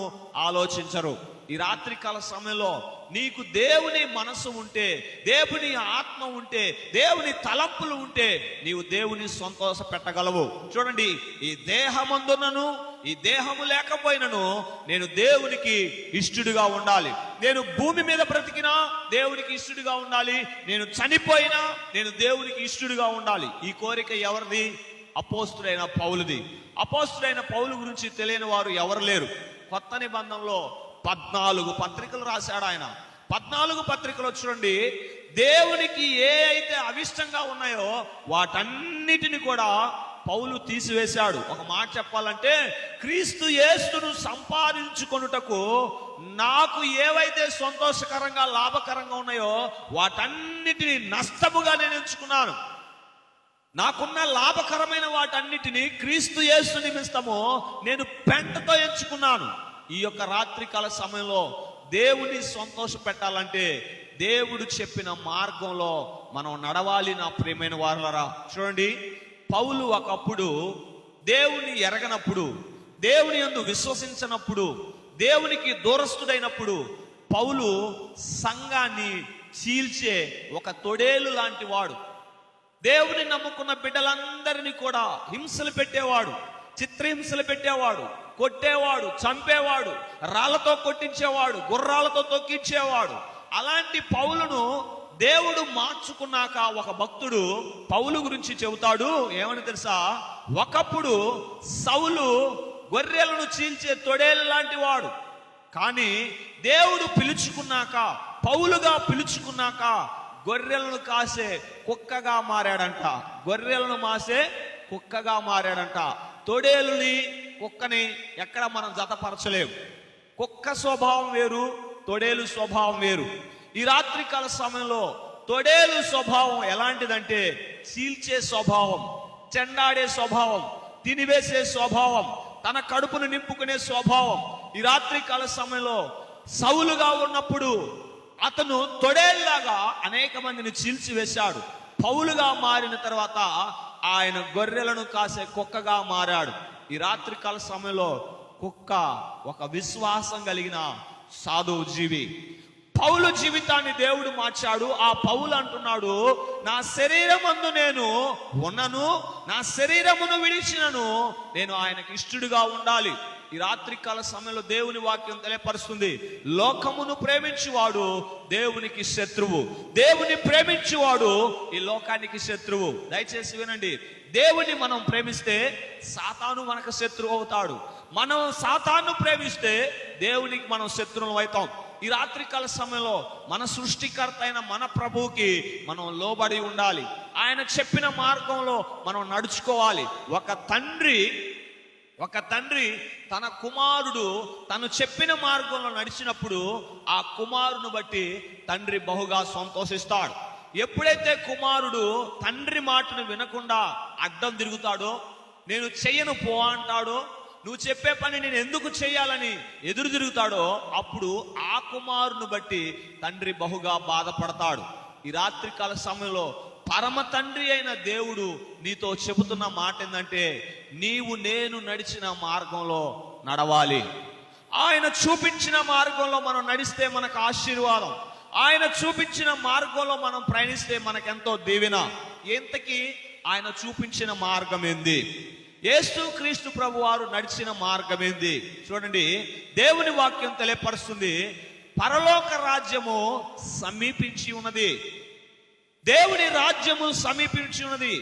ఆలోచించరు. ఈ రాత్రికాల సమయంలో నీకు దేవుని మనసు ఉంటే, దేవుని ఆత్మ ఉంటే, దేవుని తలంపులు ఉంటే నీవు దేవుని సంతోష పెట్టగలవు. చూడండి, ఈ దేహమందునను ఈ దేహము లేకపోయినను నేను దేవునికి ఇష్టడుగా ఉండాలి. నేను భూమి మీద బ్రతికినా దేవునికి ఇష్టడుగా ఉండాలి. నేను చనిపోయినా నేను దేవునికి ఇష్టడుగా ఉండాలి. ఈ కోరిక ఎవరిది? అపోస్తుడైన పౌలుది. అపోస్తుడైన పౌలు గురించి తెలియని వారు ఎవరు లేరు. కొత్త నిబంధనలో 14 పత్రికలు రాశాడు ఆయన. 14 పత్రికలు చూడండి, దేవునికి ఏ అయితే అవిష్టంగా ఉన్నాయో వాటన్నిటిని కూడా పౌలు తీసివేశాడు. ఒక మాట చెప్పాలంటే, క్రీస్తు యేసును సంపాదించుకొనుటకు నాకు ఏవైతే సంతోషకరంగా లాభకరంగా ఉన్నాయో వాటన్నిటిని నష్టముగా నేను ఎంచుకున్నాను. నాకున్న లాభకరమైన వాటన్నిటిని క్రీస్తు యేసు నిమిత్తము నేను పెంటతో ఎంచుకున్నాను. ఈ యొక్క రాత్రికాల సమయంలో దేవుని సంతోష పెట్టాలంటే దేవుడు చెప్పిన మార్గంలో మనం నడవాలి. నా ప్రియమైన వారలారా, చూడండి, పౌలు ఒకప్పుడు దేవుని ఎరగనప్పుడు, దేవుని యందు విశ్వసించనప్పుడు, దేవునికి దూరస్తుడైనప్పుడు పౌలు సంఘాన్ని చీల్చే ఒక తొడేలు లాంటి వాడు. దేవుని నమ్ముకున్న బిడ్డలందరినీ కూడా హింసలు పెట్టేవాడు, చిత్రహింసలు పెట్టేవాడు, కొట్టేవాడు, చంపేవాడు, రాళ్లతో కొట్టించేవాడు, గుర్రాలతో తొక్కించేవాడు. అలాంటి పౌలును దేవుడు మార్చుకున్నాక ఒక భక్తుడు పౌలు గురించి చెబుతాడు. ఏమని తెలుసా? ఒకప్పుడు సౌలు గొర్రెలను చీల్చే తొడేలు లాంటి వాడు, కానీ దేవుడు పిలుచుకున్నాక, పౌలుగా పిలుచుకున్నాక గొర్రెలను కాసే కుక్కగా మారాడంట. గొర్రెలను మాసే కుక్కగా మారాడంట. తొడేలుని కుక్కని ఎక్కడ మనం జతపరచలేము. కుక్క స్వభావం వేరు, తొడేలు స్వభావం వేరు. ఈ రాత్రికాల సమయంలో తొడేలు స్వభావం ఎలాంటిదంటే చీల్చే స్వభావం, చెండాడే స్వభావం, తినివేసే స్వభావం, తన కడుపును నింపుకునే స్వభావం. ఈ రాత్రికాల సమయంలో సౌలుగా ఉన్నప్పుడు అతను తొడేల్లాగా అనేక మందిని చీల్చివేశాడు. పౌలుగా మారిన తర్వాత ఆయన గొర్రెలను కాసే కుక్కగా మారాడు. ఈ రాత్రికాల సమయంలో కుక్క ఒక విశ్వాసం కలిగిన సాధువు జీవి. పౌలు జీవితాన్ని దేవుడు మార్చాడు. ఆ పౌలు అంటున్నాడు, నా శరీరమందు నేను ఉన్నను, నా శరీరమును విడిచినను నేను ఆయనకి ఇష్టడుగా ఉండాలి. ఈ రాత్రికాల సమయంలో దేవుని వాక్యం తెలియపరుస్తుంది, లోకమును ప్రేమించువాడు దేవునికి శత్రువు, దేవుని ప్రేమించువాడు ఈ లోకానికి శత్రువు. దయచేసి వినండి, దేవుని మనం ప్రేమిస్తే సాతాను మనకు శత్రువు అవుతాడు. మనం సాతాను ప్రేమిస్తే దేవునికి మనం శత్రువులు అవుతాం. ఈ రాత్రికాల సమయంలో మన సృష్టికర్త అయిన మన ప్రభువుకి మనం లోబడి ఉండాలి. ఆయన చెప్పిన మార్గంలో మనం నడుచుకోవాలి. ఒక తండ్రి తన కుమారుడు తను చెప్పిన మార్గంలో నడిచినప్పుడు ఆ కుమారుని బట్టి తండ్రి బహుగా సంతోషిస్తాడు. ఎప్పుడైతే కుమారుడు తండ్రి మాటను వినకుండా అడ్డం తిరుగుతాడో, నేను చెయ్యను పో అంటాడో, నువ్వు చెప్పే పని నేను ఎందుకు చేయాలని ఎదురు తిరుగుతాడో, అప్పుడు ఆ కుమారుని బట్టి తండ్రి బహుగా బాధపడతాడు. ఈ రాత్రికాల సమయంలో పరమ తండ్రి అయిన దేవుడు నీతో చెబుతున్న మాట ఏంటంటే, నీవు నేను నడిచిన మార్గంలో నడవాలి. ఆయన చూపించిన మార్గంలో మనం నడిస్తే మనకు ఆశీర్వాదం. ఆయన చూపించిన మార్గంలో మనం ప్రయాణిస్తే మనకెంతో దీవెన. ఎంతకీ ఆయన చూపించిన మార్గం ఏంది? యేసు క్రీస్తు ప్రభు వారు నడిచిన మార్గం ఏంది? చూడండి, దేవుని వాక్యం తెలియపరుస్తుంది, పరలోక రాజ్యము సమీపించి ఉన్నది. దేవుని రాజ్యము సమీపించి ఉన్నది.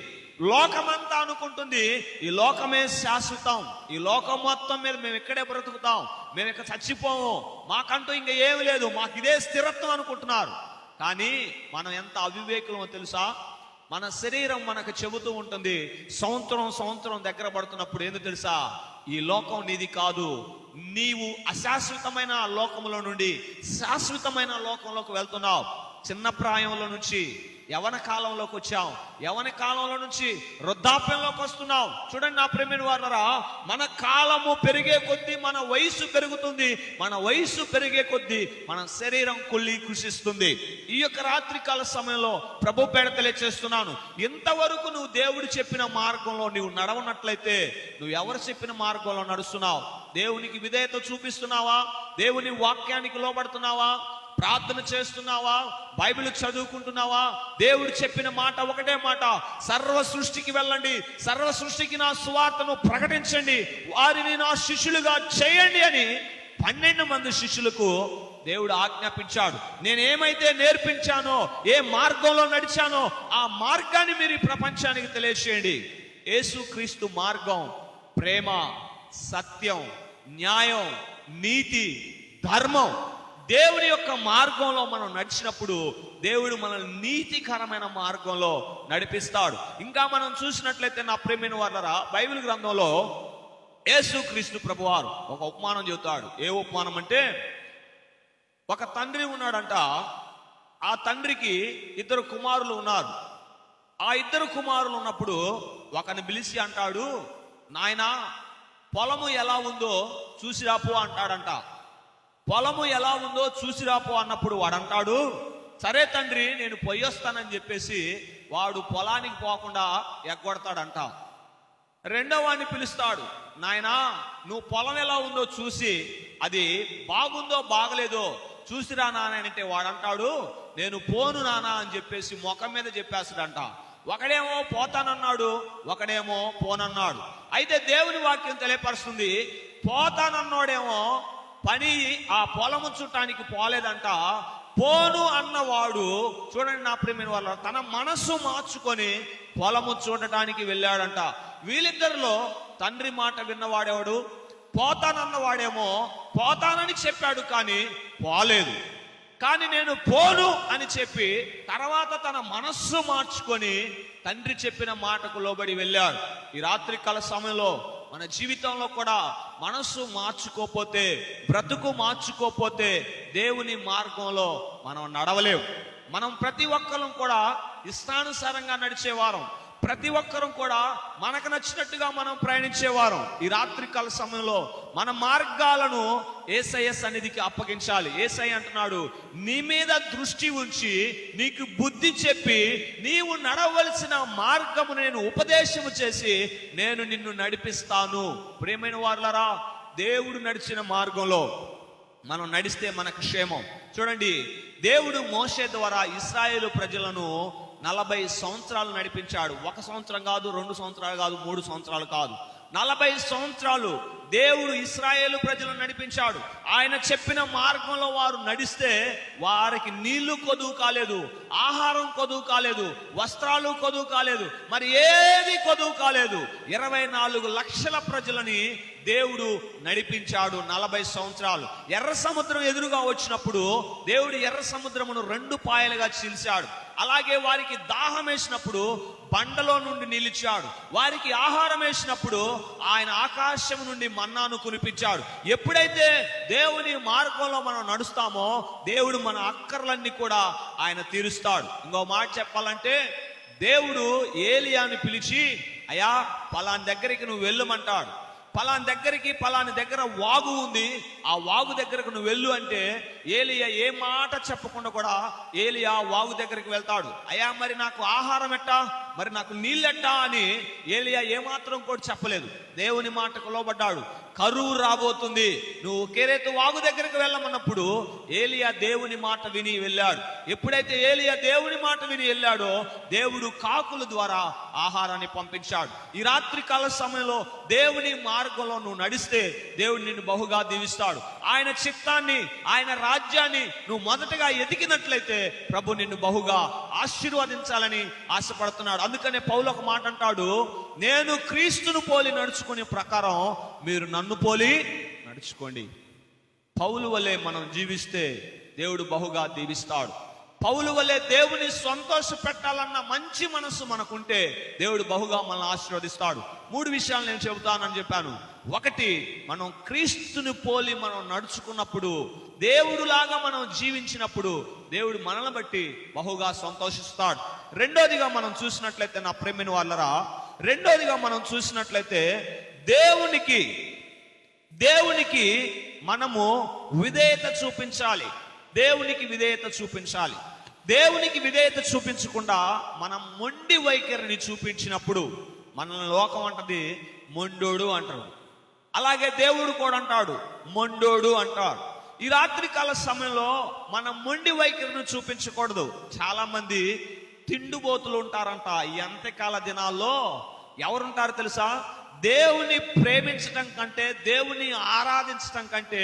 లోకమంతా అనుకుంటుంది ఈ లోకమే శాశ్వతం, ఈ లోకం మొత్తం మీద మేము ఇక్కడే బ్రతుకుతాం, మేము ఇక్కడ చచ్చిపోము, మాకంటూ ఇంకా ఏమి లేదు, మాకు ఇదే స్థిరత్వం అనుకుంటున్నారు. కానీ మనం ఎంత అవివేకులమో తెలుసా? మన శరీరం మనకు చెబుతూ ఉంటుంది, సంవత్సరం దగ్గర పడుతున్నప్పుడు ఏందో తెలుసా, ఈ లోకం నీది కాదు, నీవు అశాశ్వతమైన లోకంలో నుండి శాశ్వతమైన లోకంలోకి వెళ్తున్నావు. చిన్న ప్రాయంలో నుంచి యవన కాలంలోకి వచ్చాం, యవన కాలంలో నుంచి వృద్ధాప్యంలోకి వస్తున్నాం. చూడండి నా ప్రేమైన వారలారా, మన కాలము పెరిగే కొద్దీ మన వయసు పెరుగుతుంది, మన వయసు పెరిగే కొద్దీ మన శరీరం కుళ్ళి కృషిస్తుంది. ఈ యొక్క రాత్రికాల సమయంలో ప్రభు పేడ తెలియచేస్తున్నాను, ఇంతవరకు నువ్వు దేవుడు చెప్పిన మార్గంలో నువ్వు నడవనట్లయితే నువ్వు ఎవరు చెప్పిన మార్గంలో నడుస్తున్నావు? దేవునికి విధేయత చూపిస్తున్నావా? దేవుని వాక్యానికి లోబడుతున్నావా? ప్రార్థన చేస్తున్నావా? బైబిల్ చదువుకుంటున్నావా? దేవుడు చెప్పిన మాట ఒకటే మాట, సర్వ సృష్టికి వెళ్ళండి, సర్వ సృష్టికి నా సువార్తను ప్రకటించండి, వారిని నా శిష్యులుగా చేయండి అని 12 మంది శిష్యులకు దేవుడు ఆజ్ఞాపించాడు. నేనేమైతే నేర్పించానో, ఏ మార్గంలో నడిచానో ఆ మార్గాన్ని మీరు ఈ ప్రపంచానికి తెలియచేయండి. యేసుక్రీస్తు మార్గం ప్రేమ, సత్యం, న్యాయం, నీతి, ధర్మం. దేవుని యొక్క మార్గంలో మనం నడిచినప్పుడు దేవుడు మనల్ని నీతికరమైన మార్గంలో నడిపిస్తాడు. ఇంకా మనం చూసినట్లయితే నా ప్రేమైన వారలారా, బైబిల్ గ్రంథంలో యేసుక్రీస్తు ప్రభువారు ఒక ఉపమానం చెబుతాడు. ఏ ఉపమానం అంటే, ఒక తండ్రి ఉన్నాడంట. ఆ తండ్రికి 2 కుమారులు ఉన్నారు. ఆ 2 కుమారులు ఉన్నప్పుడు ఒకని పిలిచి అంటాడు, నాయనా పొలము ఎలా ఉందో చూసిరాపో అంటాడంట. పొలము ఎలా ఉందో చూసిరాపో అన్నప్పుడు వాడంటాడు, సరే తండ్రి నేను పొయ్యొస్తానని చెప్పేసి వాడు పొలానికి పోకుండా ఎగ్గొడతాడంట. రెండో వాడిని పిలుస్తాడు, నాయనా నువ్వు పొలం ఎలా ఉందో చూసి అది బాగుందో బాగలేదో చూసిరా నాన్న అంటే వాడంటాడు, నేను పోను నానా అని చెప్పేసి ముఖం మీద చెప్పేస్తాడంట. ఒకడేమో పోతానన్నాడు, ఒకడేమో పోనన్నాడు. అయితే దేవుని వాక్యం తెలియపరుస్తుంది, పోతానన్నోడేమో పని ఆ పొలము చుట్టానికి పోలేదంట. పోను అన్నవాడు చూడండి నా ప్రియమైన వాళ్ళ, తన మనసు మార్చుకొని పొలము చూడటానికి వెళ్ళాడంట. వీళ్ళిద్దరిలో తండ్రి మాట విన్నవాడేవాడు, పోతానన్నవాడేమో పోతానని చెప్పాడు కానీ పోలేదు. కానీ నేను పోను అని చెప్పి తర్వాత తన మనస్సు మార్చుకొని తండ్రి చెప్పిన మాటకు లోబడి వెళ్ళాడు. ఈ రాత్రి కాల సమయంలో మన జీవితంలో కూడా మనస్సు మార్చుకోపోతే, బ్రతుకు మార్చుకోపోతే దేవుని మార్గంలో మనం నడవలేము. మనం ప్రతి ఒక్కరం కూడా ఇష్టానుసారంగా నడిచేవారం, ప్రతి ఒక్కరం కూడా మనకు నచ్చినట్టుగా మనం ప్రయాణించేవారం. ఈ రాత్రికాల సమయంలో మన మార్గాలను యేసయ్య సన్నిధికి అప్పగించాలి. యేసయ్య అంటున్నాడు, నీ మీద దృష్టి ఉంచి నీకు బుద్ధి చెప్పి నీవు నడవలసిన మార్గము నేను ఉపదేశము చేసి నేను నిన్ను నడిపిస్తాను. ప్రియమైన వారులారా, దేవుడు నడిచిన మార్గంలో మనం నడిస్తే మనకు క్షేమం. చూడండి, దేవుడు మోషే ద్వారా ఇశ్రాయేలు ప్రజలను 40 సంవత్సరాలు నడిపించాడు. 1 సంవత్సరం కాదు, 2 సంవత్సరాలు కాదు, 3 సంవత్సరాలు కాదు, 40 సంవత్సరాలు దేవుడు ఇశ్రాయేలు ప్రజలను నడిపించాడు. ఆయన చెప్పిన మార్గంలో వారు నడిస్తే వారికి నీళ్లు కొదువు కాలేదు, ఆహారం కొదువు కాలేదు, వస్త్రాలు కొదువు కాలేదు, మరి ఏది కొదువు కాలేదు. 24 లక్షల ప్రజలని దేవుడు నడిపించాడు 40 సంవత్సరాలు. ఎర్ర సముద్రం ఎదురుగా వచ్చినప్పుడు దేవుడు ఎర్ర సముద్రమును 2 పాయలుగా చీల్చాడు. అలాగే వారికి దాహం వేసినప్పుడు బండలో నుండి నిలిచాడు. వారికి ఆహారం వేసినప్పుడు ఆయన ఆకాశం నుండి మన్నాను కురిపించాడు. ఎప్పుడైతే దేవుని మార్గంలో మనం నడుస్తామో దేవుడు మన అక్కర్లన్నీ కూడా ఆయన తీరుస్తాడు. ఇంకో మాట చెప్పాలంటే, దేవుడు ఏలియాని పిలిచి, అయ్యా పలాని దగ్గరికి నువ్వు వెళ్ళమంటాడు. పలాని దగ్గరికి, పలాని దగ్గర వాగు ఉంది, ఆ వాగు దగ్గరకు నువ్వు వెళ్ళు అంటే ఏలియా ఏ మాట చెప్పకుండా కూడా ఏలియా వాగు దగ్గరికి వెళ్తాడు. అయ్యా మరి నాకు ఆహారం ఎట్టా, మరి నాకు నీళ్ళెట్టా అని ఏలియా ఏమాత్రం కూడా చెప్పలేదు. దేవుని మాటకు లోబడ్డాడు. కరువు రాబోతుంది, నువ్వు కెరేతు వాగు దగ్గరికి వెళ్ళమన్నప్పుడు ఏలియా దేవుని మాట విని వెళ్ళాడు. ఎప్పుడైతే ఏలియా దేవుని మాట విని వెళ్ళాడో దేవుడు కాకుల ద్వారా ఆహారాన్ని పంపించాడు. ఈ రాత్రి కాల సమయంలో దేవుని మార్గంలో నువ్వు నడిస్తే దేవుడు నిన్ను బహుగా దీవిస్తాడు. ఆయన చిత్తాన్ని, ఆయన రాజ్యాన్ని నువ్వు మొదటగా ఎదిగినట్లయితే ప్రభు నిన్ను బహుగా ఆశీర్వదించాలని ఆశపడుతున్నాడు. అందుకనే పౌలు ఒక మాట అంటాడు, నేను క్రీస్తును పోలి నడుచుకునే ప్రకారం మీరు నన్ను పోలి నడుచుకోండి. పౌలు వలె మనం జీవిస్తే దేవుడు బహుగా దీవిస్తాడు. పౌలు వలె దేవుని సంతోష పెట్టాలన్న మంచి మనసు మనకుంటే దేవుడు బహుగా మనల్ని ఆశీర్వదిస్తాడు. 3 విషయాలు నేను చెబుతానని చెప్పాను. 1, మనం క్రీస్తుని పోలి మనం నడుచుకున్నప్పుడు దేవుడులాగా మనం జీవించినప్పుడు దేవుడు మనల్ని బట్టి బహుగా సంతోషిస్తాడు. రెండోదిగా మనం చూసినట్లయితే నా ప్రేమిన వాళ్ళరా, రెండోదిగా మనం చూసినట్లయితే దేవునికి మనము విధేయత చూపించాలి. దేవునికి విధేయత చూపించాలి. దేవునికి విధేయత చూపించకుండా మనం మొండి వైఖరిని చూపించినప్పుడు మనల్ని లోకం అంటది మొండోడు అంటారు. అలాగే దేవుడు కూడా అంటాడు మొండోడు అంటాడు. ఈ రాత్రి కాల సమయంలో మనం మొండి వైఖరిని చూపించకూడదు. చాలా మంది తిండిబోతులు ఉంటారంట. ఈ అంత్యకాల దినాల్లో ఎవరుంటారు తెలుసా? దేవుని ప్రేమించటం కంటే, దేవుని ఆరాధించటం కంటే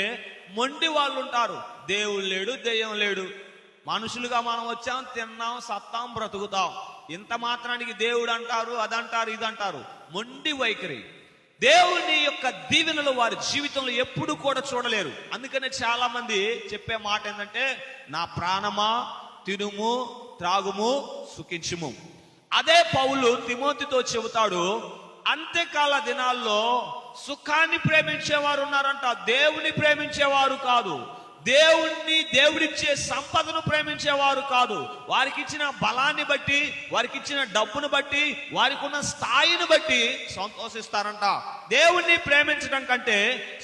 మొండి వాళ్ళు ఉంటారు. దేవుడు లేడు, దెయ్యం లేడు, మనుషులుగా మనం వచ్చాం, తిన్నాం, సత్తాం, బ్రతుకుతాం, ఇంత మాత్రానికి దేవుడు అంటారు, అదంటారు, ఇదంటారు. మొండి వైఖరి. దేవుని యొక్క దీవెనలు వారి జీవితంలో ఎప్పుడు కూడా చూడలేరు. అందుకనే చాలా మంది చెప్పే మాట ఏంటంటే, నా ప్రాణమా తినుము త్రాగుము సుఖించుము. అదే పౌలు తిమోతితో చెబుతాడు, అంత్యకాల దినాల్లో సుఖాన్ని ప్రేమించేవారు ఉన్నారంట, దేవుని ప్రేమించేవారు కాదు. దేవుడిచ్చే సంపదను ప్రేమించేవారు కాదు. వారికి ఇచ్చిన బలాన్ని బట్టి, వారికి ఇచ్చిన డబ్బును బట్టి, వారికి ఉన్న స్థాయిని బట్టి సంతోషిస్తారంట. దేవుణ్ణి ప్రేమించడం కంటే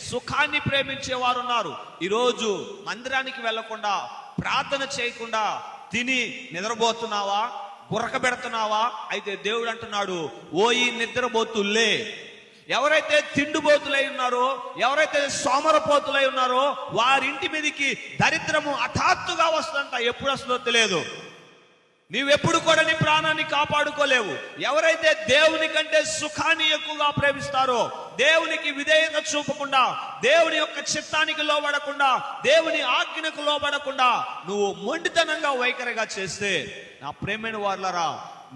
సుఖాన్ని ప్రేమించేవారు ఉన్నారు. ఈరోజు మందిరానికి వెళ్లకుండా, ప్రార్థన చేయకుండా తిని నిద్రపోతున్నావా, గురక పెడుతున్నావా? అయితే దేవుడు అంటున్నాడు, ఓ ఈ నిద్రపోతుల్లే, ఎవరైతే తిండిపోతులై ఉన్నారో, ఎవరైతే సోమరపోతులై ఉన్నారో వారింటి మీదకి దరిద్రము హఠాత్తుగా వస్తుందంట. ఎప్పుడు వస్తుందో తెలియదు. నీవెప్పుడు కూడా నీ ప్రాణాన్ని కాపాడుకోలేవు. ఎవరైతే దేవుని కంటే సుఖాన్ని ఎక్కువగా ప్రేమిస్తారో, దేవునికి విధేయత చూపకుండా, దేవుని యొక్క చిత్తానికి లోబడకుండా, దేవుని ఆజ్ఞకు లోబడకుండా నువ్వు మొండితనంగా వైఖరిగా చేస్తే, నా ప్రేమైన వారులారా,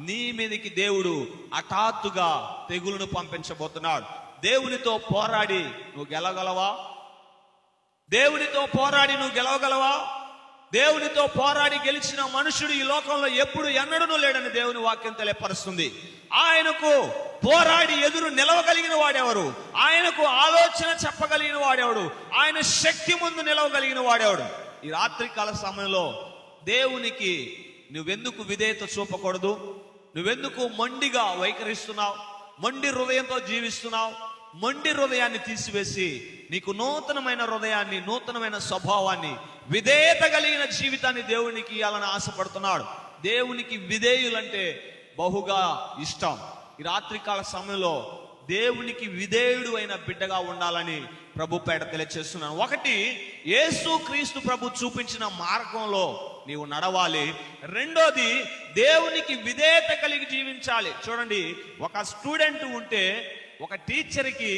నీ మీదకి దేవుడు హఠాత్తుగా తెగులును పంపించబోతున్నాడు. దేవునితో పోరాడి నువ్వు గెలవగలవా? దేవునితో పోరాడి నువ్వు గెలవగలవా? దేవునితో పోరాడి గెలిచిన మనుషుడు ఈ లోకంలో ఎప్పుడు ఎన్నడూ లేడని దేవుని వాక్యం తెలియపరుస్తుంది. ఆయనకు పోరాడి ఎదురు నిలవగలిగిన వాడెవరు? ఆయనకు ఆలోచన చెప్పగలిగిన వాడెవడు? ఆయన శక్తి ముందు నిలవగలిగిన వాడెవడు? ఈ రాత్రికాల సమయంలో దేవునికి నువ్వెందుకు విధేయత చూపకూడదు? నువ్వెందుకు మొండిగా వైఖరిస్తున్నావు? మొండి హృదయంతో జీవిస్తున్నావు? మొండి హృదయాన్ని తీసివేసి నీకు నూతనమైన హృదయాన్ని, నూతనమైన స్వభావాన్ని, విధేయత కలిగిన జీవితాన్ని దేవునికి ఇవ్వాలని ఆశపడుతున్నాడు. దేవునికి విధేయులంటే బహుగా ఇష్టం. ఈ రాత్రికాల సమయంలో దేవునికి విధేయుడు అయిన బిడ్డగా ఉండాలని ప్రభు పేట తెలియచేస్తున్నాను. ఒకటి, యేసు క్రీస్తు ప్రభు చూపించిన మార్గంలో నీవు నడవాలి. రెండోది, దేవునికి విధేయత కలిగి జీవించాలి. చూడండి, ఒక స్టూడెంట్ ఉంటే ఒక టీచర్కి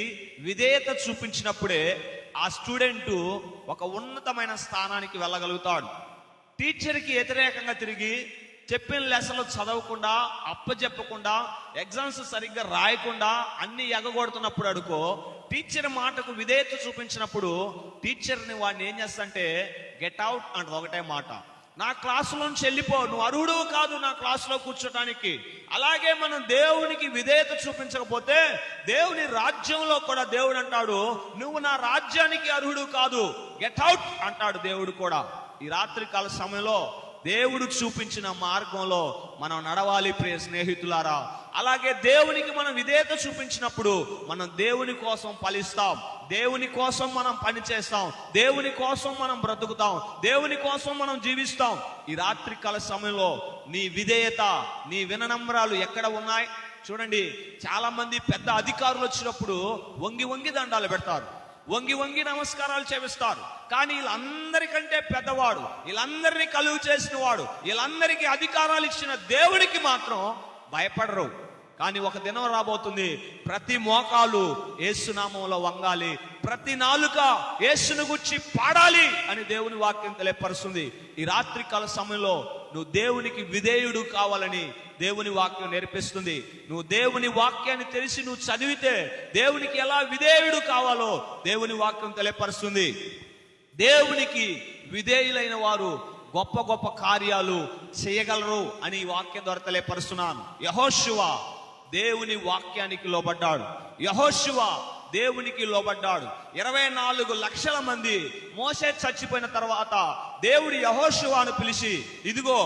విధేయత చూపించినప్పుడే ఆ స్టూడెంట్ ఒక ఉన్నతమైన స్థానానికి వెళ్ళగలుగుతాడు. టీచర్కి వ్యతిరేకంగా తిరిగి చెప్పిన లెసన్లు చదవకుండా, అప్పచెప్పకుండా, ఎగ్జామ్స్ సరిగ్గా రాయకుండా అన్ని ఎగగొడుతున్నప్పుడు అడుకో, టీచర్ మాటకు విధేయత చూపించినప్పుడు టీచర్ని వాడిని ఏం చేస్తంటే గెట్ అవుట్ అంటది ఒకటే మాట. నా క్లాసులోంచి వెళ్ళిపో, నువ్వు అర్హుడు కాదు నా క్లాసులో కూర్చోటానికి. అలాగే మనం దేవునికి విధేయత చూపించకపోతే దేవుని రాజ్యంలో కూడా దేవుడు అంటాడు, నువ్వు నా రాజ్యానికి అర్హుడు కాదు, గెట్ అవుట్ అంటాడు దేవుడు కూడా. ఈ రాత్రికాల సమయంలో దేవుడు చూపించిన మార్గంలో మనం నడవాలి ప్రియ స్నేహితులారా. అలాగే దేవునికి మనం విధేయత చూపించినప్పుడు మనం దేవుని కోసం ఫలిస్తాం, దేవుని కోసం మనం పని చేస్తాం, దేవుని కోసం మనం బ్రతుకుతాం, దేవుని కోసం మనం జీవిస్తాం. ఈ రాత్రికాల సమయంలో నీ విధేయత, నీ వినమ్రాలు ఎక్కడ ఉన్నాయి? చూడండి, చాలా మంది పెద్ద అధికారులు వచ్చినప్పుడు వంగి వంగి దండాలు పెడతారు, వంగి వంగి నమస్కారాలు చేపిస్తారు. కానీ వీళ్ళందరికంటే పెద్దవాడు, వీళ్ళందరినీ కలుగు చేసిన వాడు, వీళ్ళందరికీ అధికారాలు ఇచ్చిన దేవుడికి మాత్రం భయపడరు. కానీ ఒక దినం రాబోతుంది, ప్రతి మోకాలు యేసునామంలో వంగాలి, ప్రతి నాలుక యేసును గురించి పాడాలి అని దేవుని వాక్యం తెలియపరుస్తుంది. ఈ రాత్రికాల సమయంలో నువ్వు దేవునికి విధేయుడు కావాలని దేవుని వాక్యం నేర్పిస్తుంది. నువ్వు దేవుని వాక్యాన్ని తెలిసి నువ్వు చదివితే దేవునికి ఎలా విధేయుడు కావాలో దేవుని వాక్యం తెలియపరుస్తుంది. దేవునికి విధేయులైన వారు గొప్ప గొప్ప కార్యాలు చేయగలరు అని ఈ వాక్యం ద్వారా తెలియపరుస్తున్నాను. యెహోషువ దేవుని వాక్యానికి లోబడ్డాడు. యెహోషువ దేవునికి లోబడ్డాడు. 24 లక్షల మంది మోషే చచ్చిపోయిన తర్వాత దేవుడు యెహోషువను పిలిచి, ఇదిగో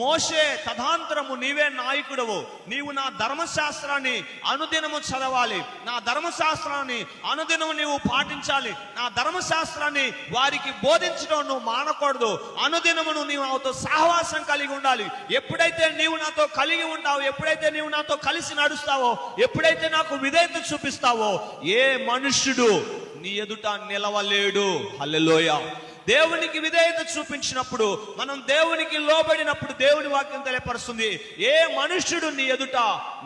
మోషే తదనంతరము నీవే నాయకుడవు, నీవు నా ధర్మశాస్త్రాన్ని అనుదినము చదవాలి, నా ధర్మశాస్త్రాన్ని అనుదినము నీవు పాటించాలి, నా ధర్మశాస్త్రాన్ని వారికి బోధించడం నువ్వు మానకూడదు, అనుదినము నీవు నాతో సహవాసం కలిగి ఉండాలి. ఎప్పుడైతే నీవు నాతో కలిగి ఉంటావో, ఎప్పుడైతే నీవు నాతో కలిసి నడుస్తావో, ఎప్పుడైతే నాకు విధేయత చూపిస్తావో, ఏ మనుష్యుడు నీ ఎదుట నిలవలేడు. హల్లెలూయా. దేవునికి విధేయత చూపించినప్పుడు, మనం దేవునికి లోబడినప్పుడు దేవుని వాక్యం తెలియపరుస్తుంది, ఏ మనుష్యుడు నీ ఎదుట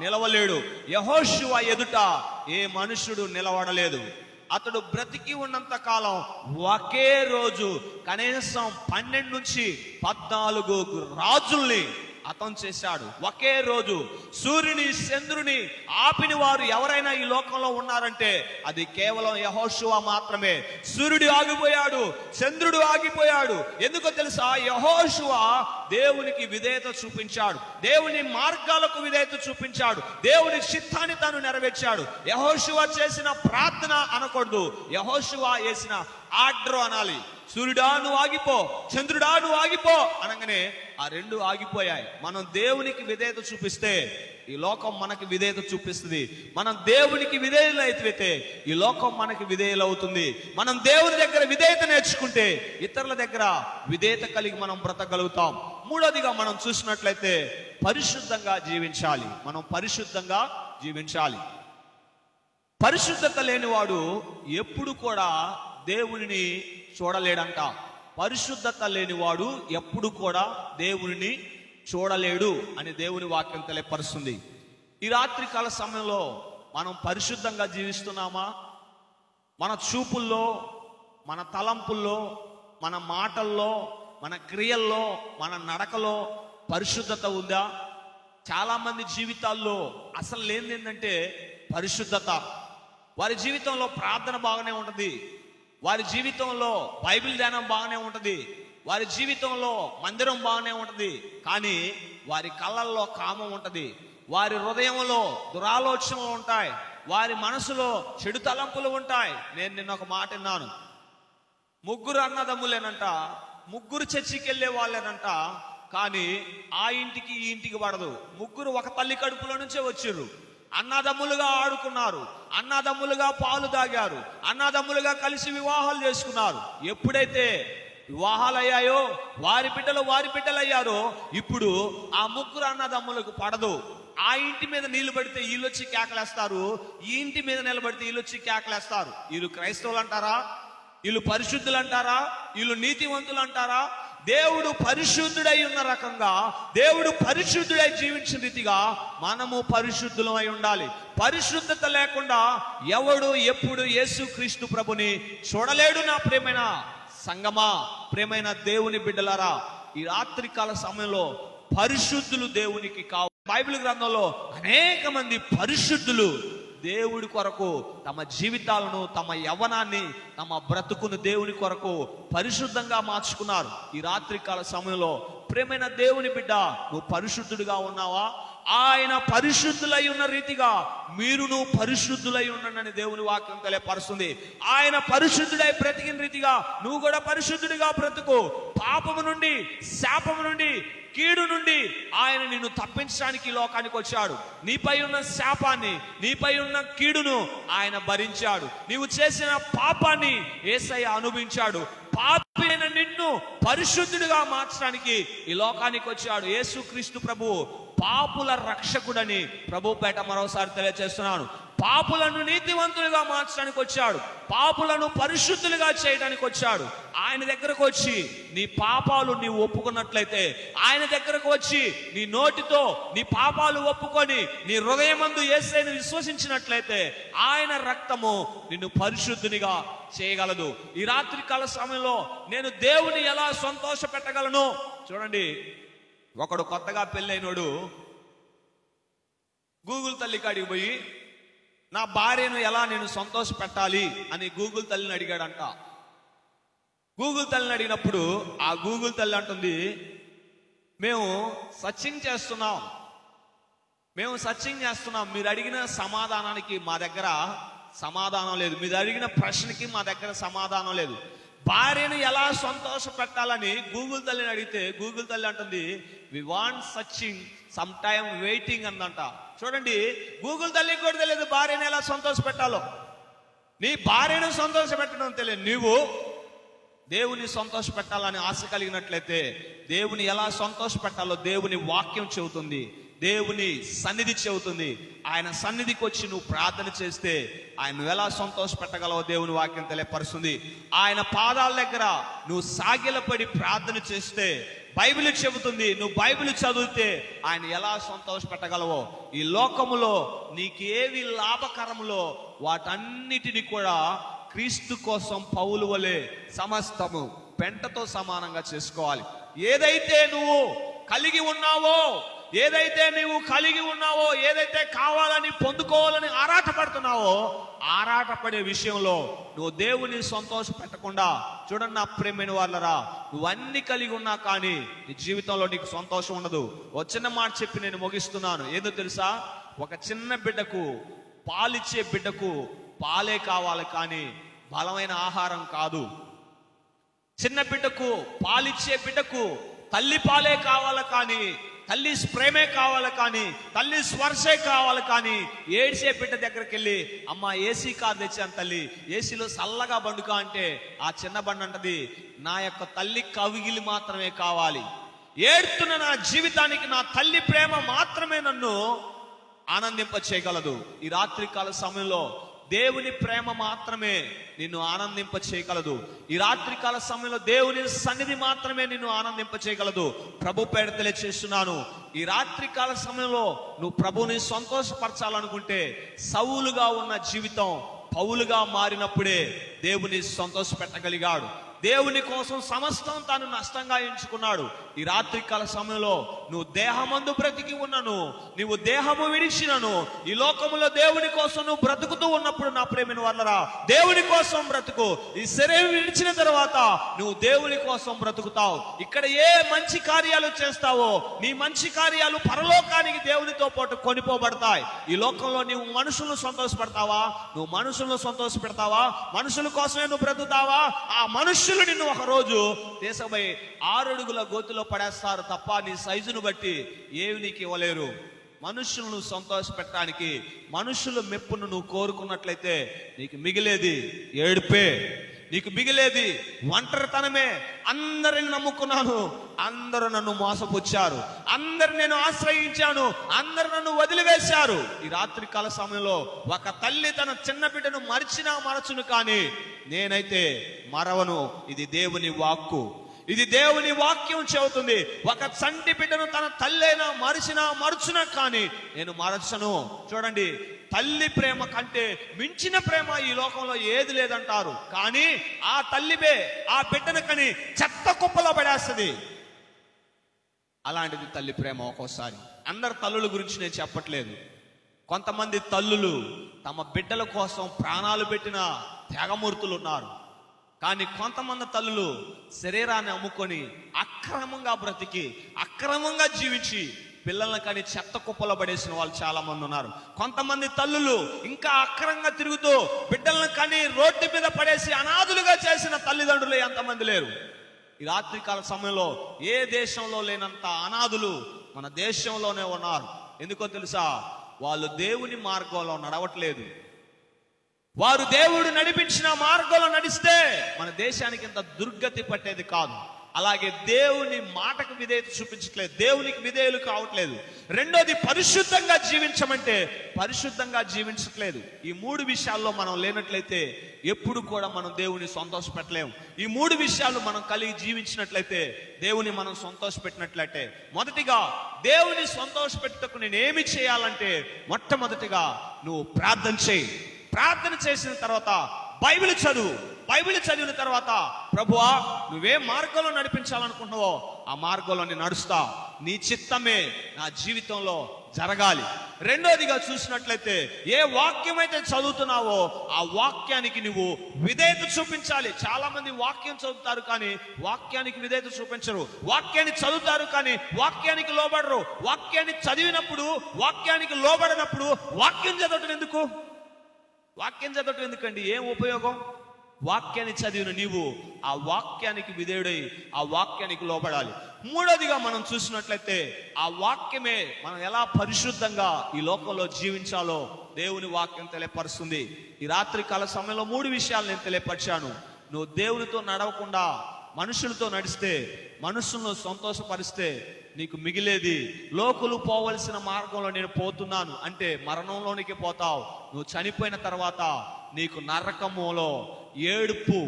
నిలవలేడు. యెహోషువ ఎదుట ఏ మనుష్యుడు నిలబడలేదు. అతడు బ్రతికి ఉన్నంత కాలం ఒకే రోజు కనీసం 12 నుంచి 14 రాజుల్ని అతం చేశాడు. ఒకే రోజు సూర్యుని చంద్రుని ఆపిన వారు ఎవరైనా ఈ లోకంలో ఉన్నారంటే అది కేవలం యెహోషువ మాత్రమే. సూర్యుడు ఆగిపోయాడు, చంద్రుడు ఆగిపోయాడు. ఎందుకో తెలుసా? యెహోషువ దేవునికి విధేయత చూపించాడు, దేవుని మార్గాలకు విధేయత చూపించాడు, దేవుని చిత్తాన్ని తాను నెరవేర్చాడు. యెహోషువ చేసిన ప్రార్థన అనకూడదు, యెహోషువ చేసిన ఆర్డర్ అనాలి. సూర్యుడా నువ్వు ఆగిపో, చంద్రుడా నువ్వు ఆగిపో అనగానే ఆ రెండు ఆగిపోయాయి. మనం దేవునికి విధేయత చూపిస్తే ఈ లోకం మనకి విధేయత చూపిస్తుంది. మనం దేవునికి విధేయులైతే ఈ లోకం మనకి విధేయులవుతుంది. మనం దేవుని దగ్గర విధేయత నేర్చుకుంటే ఇతరుల దగ్గర విధేయత కలిగి మనం బ్రతకగలుగుతాం. మూడోదిగా మనం చూసినట్లయితే పరిశుద్ధంగా జీవించాలి. మనం పరిశుద్ధంగా జీవించాలి. పరిశుద్ధత లేనివాడు ఎప్పుడు కూడా దేవునిని చూడలేడంట. పరిశుద్ధత లేనివాడు ఎప్పుడు కూడా దేవునిని చూడలేడు అని దేవుని వాక్యం తెలియపరుస్తుంది. ఈ రాత్రి కాల సమయంలో మనం పరిశుద్ధంగా జీవిస్తున్నామా? మన చూపుల్లో, మన తలంపుల్లో, మన మాటల్లో, మన క్రియల్లో, మన నడకలో పరిశుద్ధత ఉందా? చాలా మంది జీవితాల్లో అసలు లేనిది ఏంటంటే పరిశుద్ధత. వారి జీవితంలో ప్రార్థన బాగానే ఉంటుంది, వారి జీవితంలో బైబిల్ ధ్యానం బాగానే ఉంటుంది, వారి జీవితంలో మందిరం బాగానే ఉంటుంది, కానీ వారి కళ్ళల్లో కామం ఉంటుంది, వారి హృదయంలో దురాలోచనలు ఉంటాయి, వారి మనసులో చెడు తలంపులు ఉంటాయి. నేను నిన్న ఒక మాట విన్నాను, ముగ్గురు అన్నదమ్ములేనంట, ముగ్గురు చర్చికి వెళ్ళే వాళ్ళేనంట, కానీ ఆ ఇంటికి ఈ ఇంటికి పడదు. ముగ్గురు ఒక తల్లి కడుపులో నుంచే వచ్చిర్రు, అన్నదమ్ములుగా ఆడుకున్నారు, అన్నదమ్ములుగా పాలు తాగారు, అన్నదమ్ములుగా కలిసి వివాహాలు చేసుకున్నారు. ఎప్పుడైతే వివాహాలు అయ్యాయో, వారి బిడ్డలు అయ్యారో, ఇప్పుడు ఆ ముగ్గురు అన్నదమ్ములకు పడదు. ఆ ఇంటి మీద నీళ్లు పడితే వీళ్ళు వచ్చి కేకలేస్తారు, ఈ ఇంటి మీద నిలబడితే వీళ్ళు వచ్చి కేకలేస్తారు. వీళ్ళు క్రైస్తవులు అంటారా? వీళ్ళు పరిశుద్ధులు అంటారా? వీళ్ళు నీతివంతులు అంటారా? దేవుడు పరిశుద్ధుడై ఉన్న రకంగా, దేవుడు పరిశుద్ధుడై జీవించిన రీతిగా మనము పరిశుద్ధులమై ఉండాలి. పరిశుద్ధత లేకుండా ఎవడు ఎప్పుడు యేసుక్రీస్తు ప్రభుని చూడలేడు. నా ప్రియమైన సంగమా, ప్రియమైన దేవుని బిడ్డలారా, ఈ రాత్రికాల సమయంలో పరిశుద్ధులు దేవునికి కావు. బైబిల్ గ్రంథంలో అనేక మంది పరిశుద్ధులు దేవుడి కొరకు తమ జీవితాలను, తమ యవ్వనాన్ని, తమ బ్రతుకును దేవుని కొరకు పరిశుద్ధంగా మార్చుకున్నారు. ఈ రాత్రికాల సమయంలో ప్రియమైన దేవుని బిడ్డ, నువ్వు పరిశుద్ధుడిగా ఉన్నావా? ఆయన పరిశుద్ధులై ఉన్న రీతిగా మీరును పరిశుద్ధులై ఉండండి దేవుని వాక్యం తెలియపరుస్తుంది. ఆయన పరిశుద్ధుడై బ్రతికిన రీతిగా నువ్వు కూడా పరిశుద్ధుడిగా బ్రతుకు. పాపము నుండి, శాపము నుండి, కీడు నుండి ఆయన నిన్ను తప్పించడానికి లోకానికి వచ్చాడు. నీపై ఉన్న శాపాన్ని, నీపై ఉన్న కీడును ఆయన భరించాడు. నీవు చేసిన పాపాన్ని యేసయ్య అనుభవించాడు. పాపైన నిన్ను పరిశుద్ధుడిగా మార్చడానికి ఈ లోకానికి వచ్చాడు. యేసుక్రీస్తు ప్రభువు పాపుల రక్షకుడని ప్రభుపేట మరోసారి తెలియజేస్తున్నాను. పాపులను నీతివంతులుగా మార్చడానికి వచ్చాడు, పాపులను పరిశుద్ధులుగా చేయడానికి వచ్చాడు. ఆయన దగ్గరకు వచ్చి నీ పాపాలు నీవు ఒప్పుకున్నట్లయితే, ఆయన దగ్గరకు వచ్చి నీ నోటితో నీ పాపాలు ఒప్పుకొని నీ హృదయమందు యేసయ్యను విశ్వసించినట్లయితే ఆయన రక్తము నిన్ను పరిశుద్ధునిగా చేయగలదు. ఈ రాత్రికాల సమయంలో నేను దేవుని ఎలా సంతోష పెట్టగలను? చూడండి, ఒకడు కొత్తగా పెళ్ళైనోడు గూగుల్ తల్లి కాడికి పోయి నా భార్యను ఎలా నేను సంతోష పెట్టాలి అని గూగుల్ తల్లిని అడిగాడంట. గూగుల్ తల్లిని అడిగినప్పుడు ఆ గూగుల్ తల్లి అంటుంది, మేము సర్చింగ్ చేస్తున్నాం, మీరు అడిగిన సమాధానానికి మా దగ్గర సమాధానం లేదు. మీరు అడిగిన ప్రశ్నకి మా దగ్గర సమాధానం లేదు. భార్యను ఎలా సంతోష పెట్టాలని గూగుల్ తల్లిని అడిగితే గూగుల్ తల్లి అంటుంది, we want searching some time waiting అందంట. చూడండి, గూగుల్ తల్లికి కూడా తెలియదు భార్యను ఎలా సంతోష పెట్టాలో. నీ భార్యను సంతోష పెట్టడం తెలియదు, నువ్వు దేవుని సంతోష పెట్టాలని ఆశ కలిగినట్లయితే దేవుని ఎలా సంతోష పెట్టాలో దేవుని వాక్యం చెబుతుంది, దేవుని సన్నిధి చెబుతుంది. ఆయన సన్నిధికి వచ్చి నువ్వు ప్రార్థన చేస్తే ఆయన ఎలా సంతోష పెట్టగలవో దేవుని వాక్యం తెలియపరుస్తుంది. ఆయన పాదాల దగ్గర నువ్వు సాగిలపడి ప్రార్థన చేస్తే బైబిల్ చెబుతుంది, నువ్వు బైబిల్ చదివితే ఆయన ఎలా సంతోష పెట్టగలవో. ఈ లోకములో నీకేవి లాభకరములో వాటన్నిటిని కూడా క్రీస్తు కోసం పౌలు వలె సమస్తము పెంటతో సమానంగా చేసుకోవాలి. ఏదైతే నువ్వు కలిగి ఉన్నావో, ఏదైతే నువ్వు కలిగి ఉన్నావో, ఏదైతే కావాలని పొందుకోవాలని ఆరాటపడుతున్నావో, ఆరాటపడే విషయంలో నువ్వు దేవుని సంతోష పెట్టకుండా, చూడండి నా ప్రేమైన వాళ్ళరా, నువ్వు అన్ని కలిగి ఉన్నా కానీ నీ జీవితంలో నీకు సంతోషం ఉండదు. చిన్న మాట చెప్పి నేను ముగిస్తున్నాను. ఏదో తెలుసా, ఒక చిన్న బిడ్డకు, పాలిచ్చే బిడ్డకు పాలే కావాలి కానీ బలమైన ఆహారం కాదు. చిన్న బిడ్డకు, పాలిచ్చే బిడ్డకు తల్లి పాలే కావాలి కానీ, తల్లి ప్రేమే కావాలి కానీ, తల్లి స్పర్శే కావాలి కానీ, ఏడ్చే బిడ్డ దగ్గరికి వెళ్ళి అమ్మ ఏసీ కార్ తెచ్చాను తల్లి, ఏసీలో చల్లగా బండుకా అంటే ఆ చిన్న బండి అంటది, నా యొక్క తల్లి కవిగిలి మాత్రమే కావాలి. ఏడుతున్న నా జీవితానికి నా తల్లి ప్రేమ మాత్రమే నన్ను ఆనందింప చేయగలదు. ఈ రాత్రికాల సమయంలో దేవుని ప్రేమ మాత్రమే నిన్ను ఆనందింప చేయగలదు. ఈ రాత్రికాల సమయంలో దేవుని సన్నిధి మాత్రమే నిన్ను ఆనందింప చేయగలదు. ప్రభు పేడ తెలియచేస్తున్నాను, ఈ రాత్రికాల సమయంలో నువ్వు ప్రభుని సంతోషపరచాలనుకుంటే సౌలుగా ఉన్న జీవితం పౌలుగా మారినప్పుడే దేవుని సంతోష పెట్టగలిగాడు. దేవుని కోసం సమస్తం తాను నష్టంగా ఎంచుకున్నాడు. ఈ రాత్రికాల సమయంలో నువ్వు దేహమందు బ్రతికి ఉన్నను, నువ్వు దేహము విడిచినను, ఈ లోకములో దేవుని కోసం నువ్వు బ్రతుకుతూ ఉన్నప్పుడు నా ప్రేమైన వాళ్ళరా, దేవుని కోసం బ్రతుకు. ఈ శరీరం విడిచిన తర్వాత నువ్వు దేవుని కోసం బ్రతుకుతావు. ఇక్కడ ఏ మంచి కార్యాలు చేస్తావో నీ మంచి కార్యాలు పరలోకానికి దేవునితో పాటు కొనిపోబడతాయి. ఈ లోకంలో నువ్వు మనుషులను సంతోషపెడతావా, నువ్వు మనుషులను సంతోష పెడతావా, మనుషుల కోసమే నువ్వు బ్రతుకుతావా, ఆ మనుషులు నిన్ను ఒక రోజు దేశమై 6 అడుగుల గోతులో పడేస్తారు తప్ప నీ సైజును బట్టి ఏవి నీకు ఇవ్వలేరు. మనుషులను సంతోష పెట్టడానికి, మనుషుల మెప్పును నువ్వు కోరుకున్నట్లయితే నీకు మిగిలేది ఏడుపే, నీకు మిగిలేది ఒంటరితనమే. అందరిని నమ్ముకున్నాను, అందరూ నన్ను మోసపుచ్చారు, అందరు నేను ఆశ్రయించాను, అందరు నన్ను వదిలివేశారు. ఈ రాత్రికాల సమయంలో ఒక తల్లి తన చిన్న బిడ్డను మరిచినా మరచును కానీ నేనైతే మరవను. ఇది దేవుని వాక్కు, ఇది దేవుని వాక్యం చెబుతుంది. ఒక చంటి బిడ్డను తన తల్లైనా మరిచినా మరచునా కానీ నేను మరచను. చూడండి, తల్లి ప్రేమ కంటే మించిన ప్రేమ ఈ లోకంలో ఏది లేదంటారు. కానీ ఆ తల్లిబే ఆ బిడ్డను కని చెత్త కుప్పలో పడేస్తుంది. అలాంటిది తల్లి ప్రేమ. ఒక్కోసారి అందరు తల్లుల గురించి నేను చెప్పట్లేదు. కొంతమంది తల్లులు తమ బిడ్డల కోసం ప్రాణాలు పెట్టిన త్యాగమూర్తులు ఉన్నారు. కానీ కొంతమంది తల్లులు శరీరాన్ని అమ్ముకొని అక్రమంగా బ్రతికి అక్రమంగా జీవించి పిల్లల్ని కానీ చెత్త కుప్పలో పడేసిన వాళ్ళు చాలా మంది ఉన్నారు. కొంతమంది తల్లులు ఇంకా అక్రమంగా తిరుగుతూ బిడ్డలను కానీ రోడ్డు మీద పడేసి అనాథులుగా చేసిన తల్లిదండ్రులు ఎంతమంది లేరు. ఈ రాత్రికాల సమయంలో ఏ దేశంలో లేనంత అనాథులు మన దేశంలోనే ఉన్నారు. ఎందుకో తెలుసా, వాళ్ళు దేవుని మార్గంలో నడవట్లేదు. వారు దేవుడు నడిపించిన మార్గంలో నడిస్తే మన దేశానికి ఇంత దుర్గతి పట్టేది కాదు. అలాగే దేవుని మాటకు విధేయత చూపించట్లేదు, దేవునికి విధేయులు కావట్లేదు. రెండోది, పరిశుద్ధంగా జీవించమంటే పరిశుద్ధంగా జీవించట్లేదు. ఈ 3 విషయాల్లో మనం లేనట్లయితే ఎప్పుడు కూడా మనం దేవుని సంతోష పెట్టలేము. ఈ 3 విషయాలు మనం కలిగి జీవించినట్లయితే దేవుని మనం సంతోష పెట్టినట్లయితే, మొదటిగా దేవుని సంతోష పెట్టుటకు నేను ఏమి చేయాలంటే, మొట్టమొదటిగా నువ్వు ప్రార్థన చేయి. ప్రార్థన చేసిన తర్వాత బైబిల్ చదువు. బైబిల్ చదివిన తర్వాత, ప్రభువా నువ్వే మార్గంలో నడిపించాలనుకుంటున్నావో ఆ మార్గంలో నేను నడుస్తా, నీ చిత్తమే నా జీవితంలో జరగాలి. రెండోదిగా చూసినట్లయితే, ఏ వాక్యం అయితే చదువుతున్నావో ఆ వాక్యానికి నువ్వు విధేయత చూపించాలి. చాలా మంది వాక్యం చదువుతారు కానీ వాక్యానికి విధేయత చూపించరు. వాక్యాన్ని చదువుతారు కానీ వాక్యానికి లోబడరు. వాక్యాన్ని చదివినప్పుడు, వాక్యానికి లోబడినప్పుడు వాక్యం చదవటం ఎందుకు? వాక్యం చదవటం ఎందుకండి? ఏం ఉపయోగం? వాక్యాన్ని చదివిన నీవు ఆ వాక్యానికి విధేయుడై ఆ వాక్యానికి లోబడాలి. మూడోదిగా మనం చూసినట్లయితే ఆ వాక్యమే మనం ఎలా పరిశుద్ధంగా ఈ లోకంలో జీవించాలో దేవుని వాక్యం తెలియపరుస్తుంది. ఈ రాత్రి కాల సమయంలో 3 విషయాలు నేను తెలియపరిచాను. నువ్వు దేవునితో నడవకుండా మనుషులతో నడిస్తే, మనుషులను సంతోషపరిస్తే నీకు మిగిలేది లోకులు పోవలసిన మార్గంలో నేను పోతున్నాను అంటే మరణంలోనికి పోతావు. నువ్వు చనిపోయిన తర్వాత నీకు నరకములో ఏడుపు,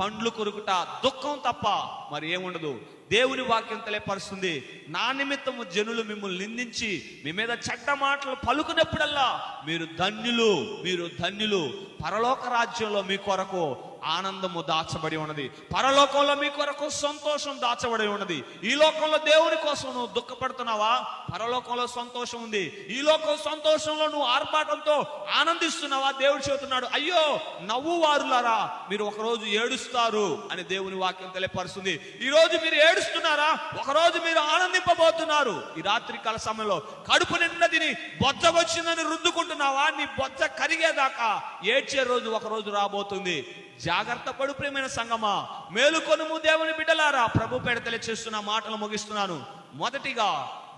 పండ్లు కొరుకుట, దుఃఖం తప్ప మరి ఏముండదు. దేవుని వాక్యం తెలియపరుస్తుంది, నా నిమిత్తము జనులు మిమ్మల్ని నిందించి మీ మీద చెడ్డ మాటలు పలుకున్నప్పుడల్లా మీరు ధన్యులు, మీరు ధన్యులు, పరలోక రాజ్యంలో మీ కొరకు ఆనందము దాచబడి ఉన్నది, పరలోకంలో మీ కొరకు సంతోషం దాచబడి ఉన్నది. ఈ లోకంలో దేవుని కోసం నువ్వు దుఃఖపడుతున్నావా? పరలోకంలో సంతోషం ఉంది. ఈ లోకం సంతోషంలో నువ్వు ఆర్భాటంతో ఆనందిస్తున్నావా? దేవుడు చెబుతున్నాడు, అయ్యో నవ్వు వారులారా మీరు ఒకరోజు ఏడుస్తారు అని దేవుని వాక్యం తెలియపరుస్తుంది. ఈ రోజు మీరు ఏడుస్తున్నారా? ఒకరోజు మీరు ఆనందింపబోతున్నారు. ఈ రాత్రి కాల సమయంలో కడుపు నిండా తిని బొజ్జ వచ్చిందని రుద్దుకుంటున్నావా? నీ బొజ్జ కరిగేదాకా ఏడ్చే రోజు ఒకరోజు రాబోతుంది. జాగ్రత్త పడు ప్రియమైన సంగమా, మేలుకొనుము దేవుని బిడ్డలారా. ప్రభు పేడ తెలియచేస్తున్న మాటలు ముగిస్తున్నాను. మొదటిగా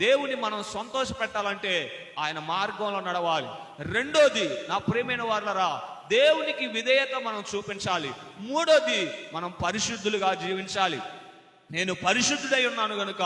దేవుని మనం సంతోష పెట్టాలంటే ఆయన మార్గంలో నడవాలి. రెండోది నా ప్రియమైన వారులారా, దేవునికి విధేయత మనం చూపించాలి. మూడోది మనం పరిశుద్ధులుగా జీవించాలి. నేను పరిశుద్ధుడై ఉన్నాను గనుక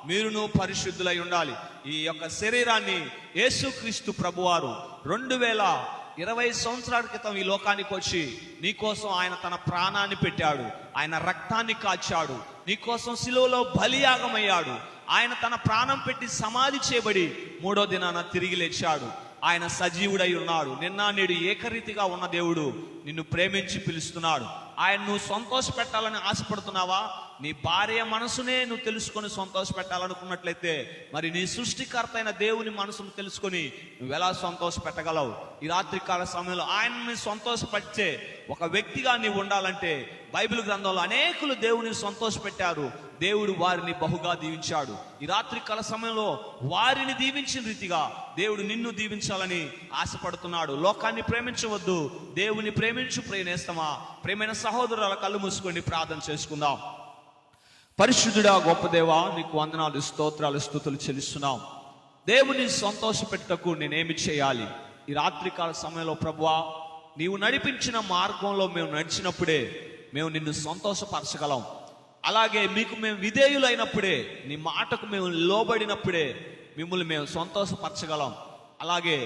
మీరును పరిశుద్ధులై ఉండాలి. ఈ యొక్క శరీరాన్ని యేసుక్రీస్తు ప్రభువారు 2020 సంవత్సరాల క్రితం ఈ లోకానికి వచ్చి నీకోసం ఆయన తన ప్రాణాన్ని పెట్టాడు, ఆయన రక్తాన్ని కాచాడు, నీకోసం శిలువలో బలియాగమయ్యాడు. ఆయన తన ప్రాణం పెట్టి సమాధి చేయబడి 3వ దినాన తిరిగి లేచాడు. ఆయన సజీవుడై ఉన్నాడు. నిన్న నేడు ఏకరీతిగా ఉన్న దేవుడు నిన్ను ప్రేమించి పిలుస్తున్నాడు. ఆయన నువ్వు సంతోష పెట్టాలని ఆశపడుతున్నావా? నీ భార్య మనసునే నువ్వు తెలుసుకొని సంతోష పెట్టాలనుకున్నట్లయితే మరి నీ సృష్టికర్త అయిన దేవుని మనసును తెలుసుకొని నువ్వు ఎలా సంతోష పెట్టగలవు? ఈ రాత్రి కాల సమయంలో ఆయన్ని సంతోషపరిచే ఒక వ్యక్తిగా నీవు ఉండాలంటే బైబిల్ గ్రంథంలో అనేకులు దేవుని సంతోష పెట్టారు. దేవుడు వారిని బహుగా దీవించాడు. ఈ రాత్రి కాల సమయంలో వారిని దీవించిన రీతిగా దేవుడు నిన్ను దీవించాలని ఆశపడుతున్నాడు. లోకాన్ని ప్రేమించవద్దు, దేవుని ప్రేమించు ప్రేనేస్తమా. ప్రేమైన సహోదరుల కళ్ళు మూసుకొని ప్రార్థన చేసుకుందాం. పరిశుద్ధుడా గొప్ప దేవా, నీకు వందనాలు, స్తోత్రాలు, స్తుతులు చెల్లిస్తున్నాం. దేవుని సంతోష పెట్టుటకు నేనేమి చేయాలి? ఈ రాత్రికాల సమయంలో ప్రభువా, నీవు నడిపించిన మార్గంలో మేము నడిచినప్పుడే మేము నిన్ను సంతోషపరచగలం. అలాగే మీకు మేము విధేయులైనప్పుడే, నీ మాటకు మేము లోబడినప్పుడే మిమ్మల్ని మేము సంతోషపరచగలం. అలాగే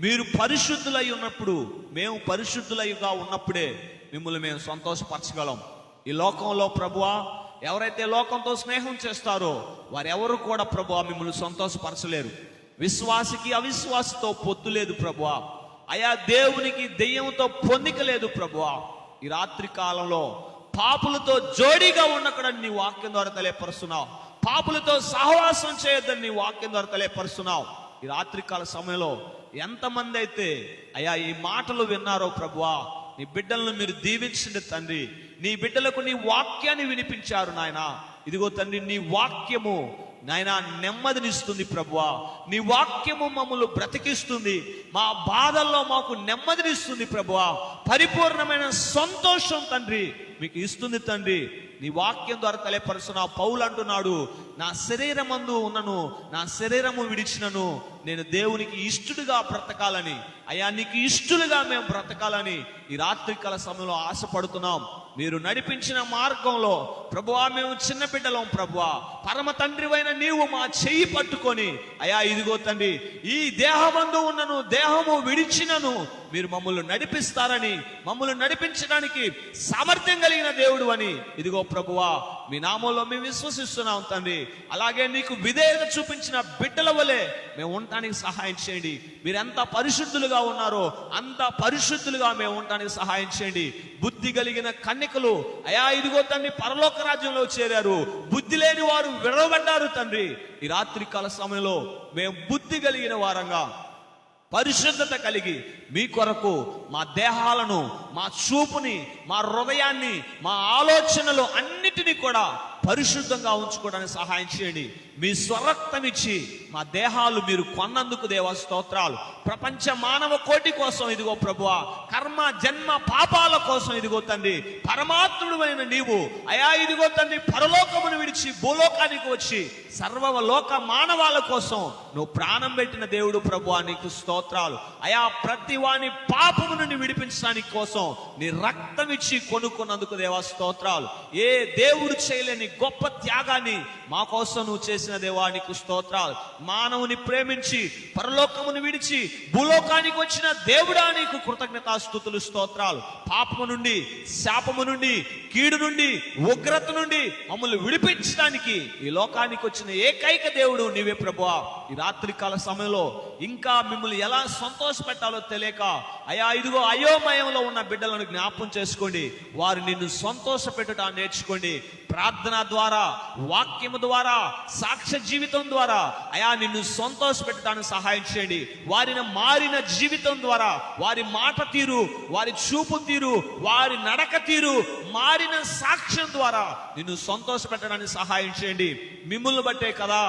మీరు పరిశుద్ధులై ఉన్నప్పుడు, మేము పరిశుద్ధులైగా ఉన్నప్పుడే మిమ్మల్ని మేము సంతోషపరచగలం. ఈ లోకంలో ప్రభువా, ఎవరైతే లోకంతో స్నేహం చేస్తారో వారెవరు కూడా ప్రభువా మిమ్మల్ని సంతోషపరచలేరు. విశ్వాసికి అవిశ్వాసితో పొత్తు లేదు ప్రభువా. అయా దేవునికి దెయ్యంతో పొందిక లేదు ప్రభువా. ఈ రాత్రి కాలంలో పాపులతో జోడీగా ఉండకూడదని నీ వాక్యం ద్వారా తెలియపరుస్తున్నావు. పాపులతో సహవాసం చేయొద్దని నీ వాక్యం ద్వారా తెలియపరుస్తున్నావు. ఈ రాత్రికాల సమయంలో ఎంతమంది అయితే అయా ఈ మాటలు విన్నారో ప్రభువా, నీ బిడ్డలను మీరు దీవించండి తండ్రి. నీ బిడ్డలకు నీ వాక్యాన్ని వినిపించారు నాయన. ఇదిగో తండ్రి, నీ వాక్యము నాయన నెమ్మదినిస్తుంది ప్రభువా. నీ వాక్యము మమ్మల్ని బ్రతికిస్తుంది. మా బాధల్లో మాకు నెమ్మదినిస్తుంది ప్రభువా. పరిపూర్ణమైన సంతోషం తండ్రి మీకు ఇస్తుంది తండ్రి. నీ వాక్యం ద్వారా తెలియపరుస్తున్నావు. పౌలు అంటున్నాడు, నా శరీరమందు ఉన్నను, నా శరీరము విడిచినను నేను దేవునికి ఇష్టడుగా బ్రతకాలని. అయ్యా నీకు ఇష్టలుగా మేము బ్రతకాలని ఈ రాత్రికాల సమయంలో ఆశపడుతున్నాం. మీరు నడిపించిన మార్గంలో ప్రభువా మేము చిన్న బిడ్డలం ప్రభువా. పరమ తండ్రివైన నీవు మా చెయ్యి పట్టుకొని అయ్యా ఇదిగో తండ్రి, ఈ దేహమందు ఉన్నను దేహము విడిచినను మీరు మమ్మల్ని నడిపిస్తారని, మమ్మల్ని నడిపించడానికి సామర్థ్యం కలిగిన దేవుడు అని ఇదిగో ప్రభువా మీ నామంలో మేము విశ్వసిస్తున్నాం తండ్రి. అలాగే నీకు విధేయత చూపించిన బిడ్డల వలె మేము ఉండటానికి సహాయం చేయండి. మీరు ఎంత పరిశుద్ధులుగా ఉన్నారో అంత పరిశుద్ధులుగా మేము ఉండటానికి సహాయం చేయండి. బుద్ధి కలిగిన కన్యకలు అయా ఇదిగో తండ్రి పరలోక రాజ్యంలో చేరారు. బుద్ధి లేని వారు విడవబడ్డారు తండ్రి. ఈ రాత్రికాల సమయంలో మేము బుద్ధి కలిగిన వారంగా, పరిశుద్ధత కలిగి మీ కొరకు మా దేహాలను, మా చూపుని, మా హృదయాన్ని, మా ఆలోచనలు అన్నిటినీ కూడా పరిశుద్ధంగా ఉంచుకోవడానికి సహాయం చేయండి. మీ స్వరక్తం ఇచ్చి మా దేహాలు మీరు కొన్నందుకు దేవా స్తోత్రాలు. ప్రపంచ మానవ కోటి కోసం ఇదిగో ప్రభువా, కర్మ జన్మ పాపాల కోసం ఇదిగో తండ్రి పరమాత్ముడైన నీవు అయా ఇదిగో తండ్రి పరలోకమును విడిచి భూలోకానికి వచ్చి సర్వలోక మానవాల కోసం నువ్వు ప్రాణం పెట్టిన దేవుడు ప్రభువా, నీకు స్తోత్రాలు. అయా ప్రతి వాని పాపము నుండి విడిపించడానికి కోసం నీ రక్తం ఇచ్చి కొనుక్కున్నందుకు దేవా స్తోత్రాలు. ఏ దేవుడు చేయలేని గొప్ప త్యాగాన్ని మా కోసం నువ్వు చేసిన దేవా, నీకు స్తోత్రాలు. మానవుని ప్రేమించి పరలోకమును విడిచి భూలోకానికి వచ్చిన దేవుడా, నీకు కృతజ్ఞతాస్తుతులు స్తోత్రాలు. పాపము నుండి, శాపము నుండి, కీడు నుండి, ఉగ్రత నుండి మమ్మల్ని విడిపించడానికి ఈ లోకానికి వచ్చిన ఏకైక దేవుడు నీవే ప్రభువా. ఈ రాత్రికాల సమయంలో ఇంకా మిమ్మల్ని ఎలా సంతోష పెట్టాలో తెలియక అయా ఇదిగో అయోమయంలో ఉన్న బిడ్డలను జ్ఞాపం చేసుకోండి. వారు నిన్ను సంతోష పెట్టుట నేర్చుకోండి. ప్రార్థన ద్వారా, వాక్యము ద్వారా, సాక్ష్య జీవితం ద్వారా అయా నిన్ను సంతోష పెట్టడానికి సహాయం చేయండి. వారిని మారిన జీవితం ద్వారా, వారి మాట తీరు, వారి చూపు తీరు, వారి నడక తీరు మారిన సాక్ష్యం ద్వారా నిన్ను సంతోష పెట్టడానికి సహాయం చేయండి. మిమ్ములను బట్టే కదా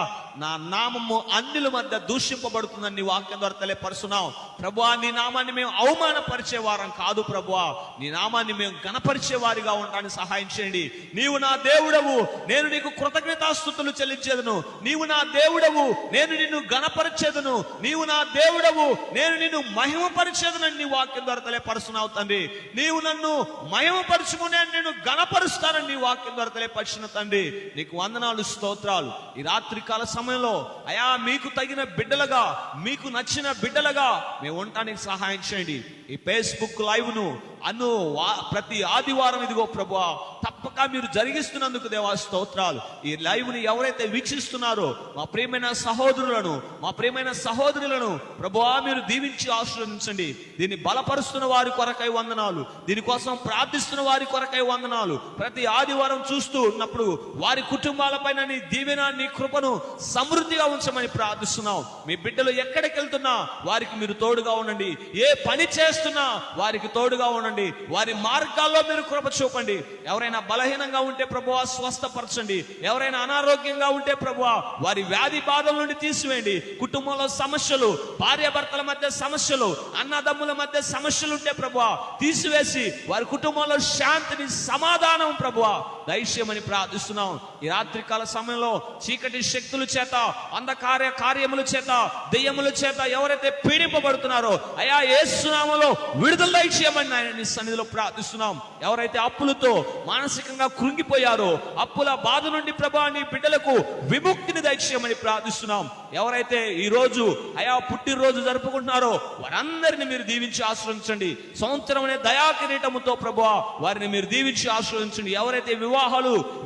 నా నామము అన్యుల మధ్య దూషింపబడుతుందని నీ వాక్యం ద్వారా తెలియపరుస్తున్నావు ప్రభువా. నీ నామాన్ని మేము అవమానపరిచే వారం కాదు ప్రభువా, నీ నామాన్ని మేము గణపరిచే వారిగా ఉండడానికి సహాయం చేయండి. నీవు నా దేవుడవు, నేను నీకు కృతజ్ఞతాస్తుతులు చెల్లించేదను. నీవు నా దేవుడవు, నేను నిన్ను గణపరిచేదను. నీవు నా దేవుడవు, నేను నిన్ను మహిమపరిచేదనని నీ వాక్యం ద్వారా తెలియపరుస్తున్నావు తండ్రి. నీవు నన్ను మహిమపరచుకుని నేను గణపరుస్తానని నీ వాక్యం ద్వారా తెలియపరిచిన తండ్రి, నీకు వందనాలు స్తోత్రాలు. ఈ రాత్రి కాల సమయంలో అయా మీకు తగిన బిడ్డలుగా, మీకు నచ్చిన బిడ్డలుగా మేము ఉండటానికి సహాయం చేయండి. ఈ ఫేస్బుక్ లైవ్ ను ప్రతి ఆదివారం ఇదిగో ప్రభువా తప్పక మీరు జరిగిస్తున్నందుకు దేవా స్తోత్రాలు. ఈ లైవ్ ని ఎవరైతే వీక్షిస్తున్నారో మా ప్రియమైన సహోదరులను, మా ప్రియమైన సహోదరులను ప్రభువా మీరు దీవించి ఆశీర్వదించండి. దీన్ని బలపరుస్తున్న వారి కొరకై వందనాలు, దీనికోసం ప్రార్థిస్తున్న వారి కొరకై వందనాలు. ప్రతి ఆదివారం చూస్తూ ఉన్నప్పుడు వారి కుటుంబాలపైన నీ దీవెన, నీ కృపను సమృద్ధిగా ఉంచమని ప్రార్థిస్తున్నాం. మీ బిడ్డలు ఎక్కడికి వెళ్తున్నా వారికి మీరు తోడుగా ఉండండి. ఏ పని చేస్తున్నా వారికి తోడుగా ఉండండి. వారి మార్గాల్లో మీరు కృప చూపండి. ఎవరైనా బలహీనంగా ఉంటే ప్రభువా స్వస్థపరచండి. ఎవరైనా అనారోగ్యంగా ఉంటే ప్రభువా వారి వ్యాధి బాధల నుండి తీసివేయండి. కుటుంబంలో సమస్యలు, భార్యాభర్తల మధ్య సమస్యలు, అన్నదమ్ముల మధ్య సమస్యలు ఉంటే ప్రభువా తీసివేసి వారి కుటుంబంలో శాంతిని, సమాధానం ప్రభువా దయచేయమని ప్రార్థిస్తున్నాం. ఈ రాత్రికాల సమయంలో చీకటి శక్తుల చేత, అంధకార కార్యముల చేత, దెయ్యముల చేత ఎవరైతే పీడింపబడుతున్నారో అయా యేసు నామములో విడుదల దయచేయమని ఆయన నీ సన్నిధిలో ప్రార్థిస్తున్నాం. ఎవరైతే అప్పులతో మానసికంగా కృంగిపోయారో అప్పుల బాధ నుండి ప్రభా నీ బిడ్డలకు విముక్తిని దయచేయమని ప్రార్థిస్తున్నాం. ఎవరైతే ఈ రోజు అయా పుట్టినరోజు జరుపుకుంటున్నారో వారందరిని మీరు దీవించి ఆశీర్వదించండి. సంవత్సరం అనే దయా కిరీటముతో ప్రభువా వారిని మీరు దీవించి ఆశీర్వదించండి. ఎవరైతే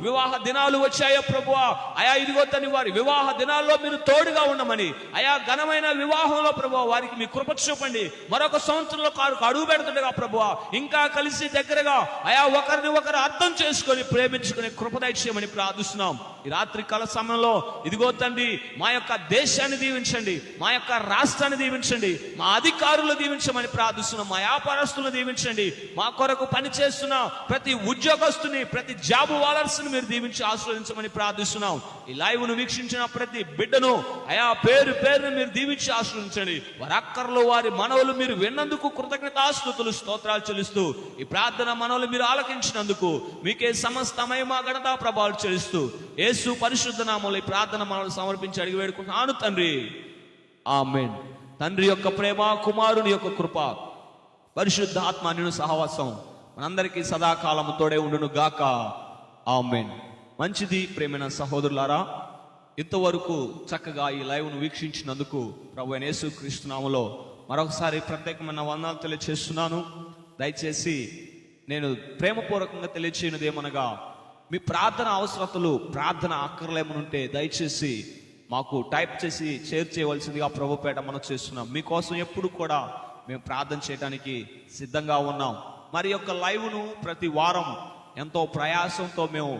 వివాహ దినాలు వచ్చాయో ప్రభువా అయా ఇదిగో తని వారి వివాహ దినాల్లో మీరు తోడుగా ఉండమని, అయా ఘనమైన వివాహంలో ప్రభువా వారికి మీ కృప చూపండి. మరొక సంవత్సరంలో అడుగు పెడుతుండగా ప్రభువా ఇంకా కలిసి దగ్గరగా అయా ఒకరిని ఒకరు అర్థం చేసుకొని ప్రేమించుకునే కృప దయచేయమని ప్రార్థిస్తున్నాం. ఈ రాత్రి కాల సమయంలో ఇదిగో తండ్రి మా యొక్క దేశాన్ని దీవించండి, మా యొక్క రాష్ట్రాన్ని దీవించండి, మా అధికారులు దీవించమని ప్రార్థిస్తున్నాం. మా వ్యాపారస్తులను దీవించండి. మా కొరకు పనిచేస్తున్న ప్రతి ఉద్యోగస్తుని, ప్రతి జాబ్ వాలర్స్ ని మీరు దీవించి ఆశీర్వదించమని ప్రార్థిస్తున్నాం. ఈ లైవ్ ను వీక్షించిన ప్రతి బిడ్డను అయా పేరును మీరు దీవించి ఆశీర్వదించండి. వారి అక్కర్లు, వారి మనవులు మీరు విన్నందుకు కృతజ్ఞతాస్తుతులు స్తోత్రాలు చెల్లిస్తూ ఈ ప్రార్థన మనవులు మీరు ఆలకించినందుకు మీకే సమస్త మహిమ ఘనత ప్రభావాలు చెల్లిస్తూ యేసు పరిశుద్ధ నామములో ఈ ప్రార్థన మనవులు సమర్పించి అడిగి వేడుకుంటున్నాను తండ్రి, ఆమేన్. తండ్రి యొక్క ప్రేమ, కుమారుని యొక్క కృప, పరిశుద్ధ ఆత్మ అన్యుని సహవాసం మనందరికీ సదాకాలము తోడే ఉండును గాక, ఆమేన్. మంచిది ప్రేమైన సహోదరులారా, ఇంతవరకు చక్కగా ఈ లైవ్ ను వీక్షించినందుకు ప్రభువైన యేసుక్రీస్తు నామములో మరొకసారి ప్రత్యేకమైన వందనాలు తెలియజేస్తున్నాను. దయచేసి నేను ప్రేమపూర్వకంగా తెలియచేయనిది ఏమనగా, మీ ప్రార్థన అవసరతలు, ప్రార్థన అక్కర్లేమనుంటే దయచేసి మాకు టైప్ చేసి షేర్ చేయవలసిందిగా ప్రభుపేట మనం చేస్తున్నాం. మీకోసం ఎప్పుడు కూడా మేము ప్రార్థన చేయడానికి సిద్ధంగా ఉన్నాం. మరి యొక్క లైవ్ ను ప్రతి వారం ఎంతో ప్రయాసంతో మేము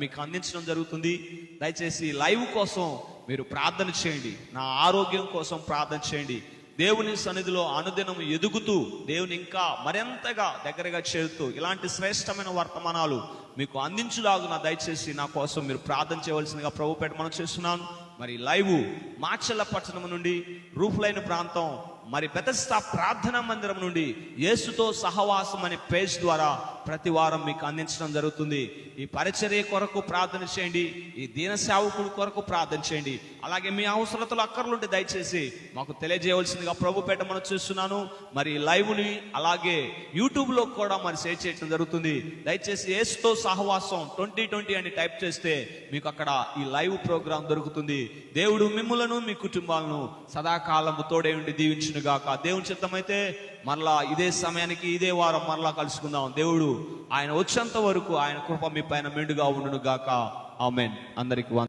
మీకు అందించడం జరుగుతుంది. దయచేసి లైవ్ కోసం మీరు ప్రార్థన చేయండి. నా ఆరోగ్యం కోసం ప్రార్థన చేయండి. దేవుని సన్నిధిలో అనుదినం ఎదుగుతూ దేవుని ఇంకా మరింతగా దగ్గరగా చేరుతూ ఇలాంటి శ్రేష్టమైన వర్తమానాలు మీకు అందించులాగున దయచేసి నా కోసం మీరు ప్రార్థన చేయవలసిందిగా ప్రభుపేట మనం చేస్తున్నాను. మరి లైవ్ మాచర్లపట్నం నుండి రూఫ్ లైన్ ప్రాంతం, మరి బెతెస్దా ప్రార్థనా మందిరం నుండి యేసుతో సహవాసం అనే పేజ్ ద్వారా ప్రతి వారం మీకు అందించడం జరుగుతుంది. ఈ పరిచర్య కొరకు ప్రార్థన చేయండి, ఈ దీన సేవకుడి కొరకు ప్రార్థన చేయండి. అలాగే మీ అవసరతలు అక్కర్లుంటే దయచేసి మాకు తెలియజేయవలసిందిగా ప్రభుపేట మనం చూస్తున్నాను. మరి లైవ్ని అలాగే యూట్యూబ్లో కూడా మరి షేర్ చేయడం జరుగుతుంది. దయచేసి యేసుతో సహవాసం 2020 అని టైప్ చేస్తే మీకు అక్కడ ఈ లైవ్ ప్రోగ్రాం దొరుకుతుంది. దేవుడు మిమ్ములను మీ కుటుంబాలను సదాకాలము తోడే ఉండి దీవించునుగాక. దేవుని చిత్తమైతే మరలా ఇదే సమయానికి ఇదే వారం మరలా కలుసుకుందాం. దేవుడు ఆయన వచ్చేంత వరకు ఆయన కృప మీ పైన మెండుగా ఉండును గాక. ఆమేన్. అందరికి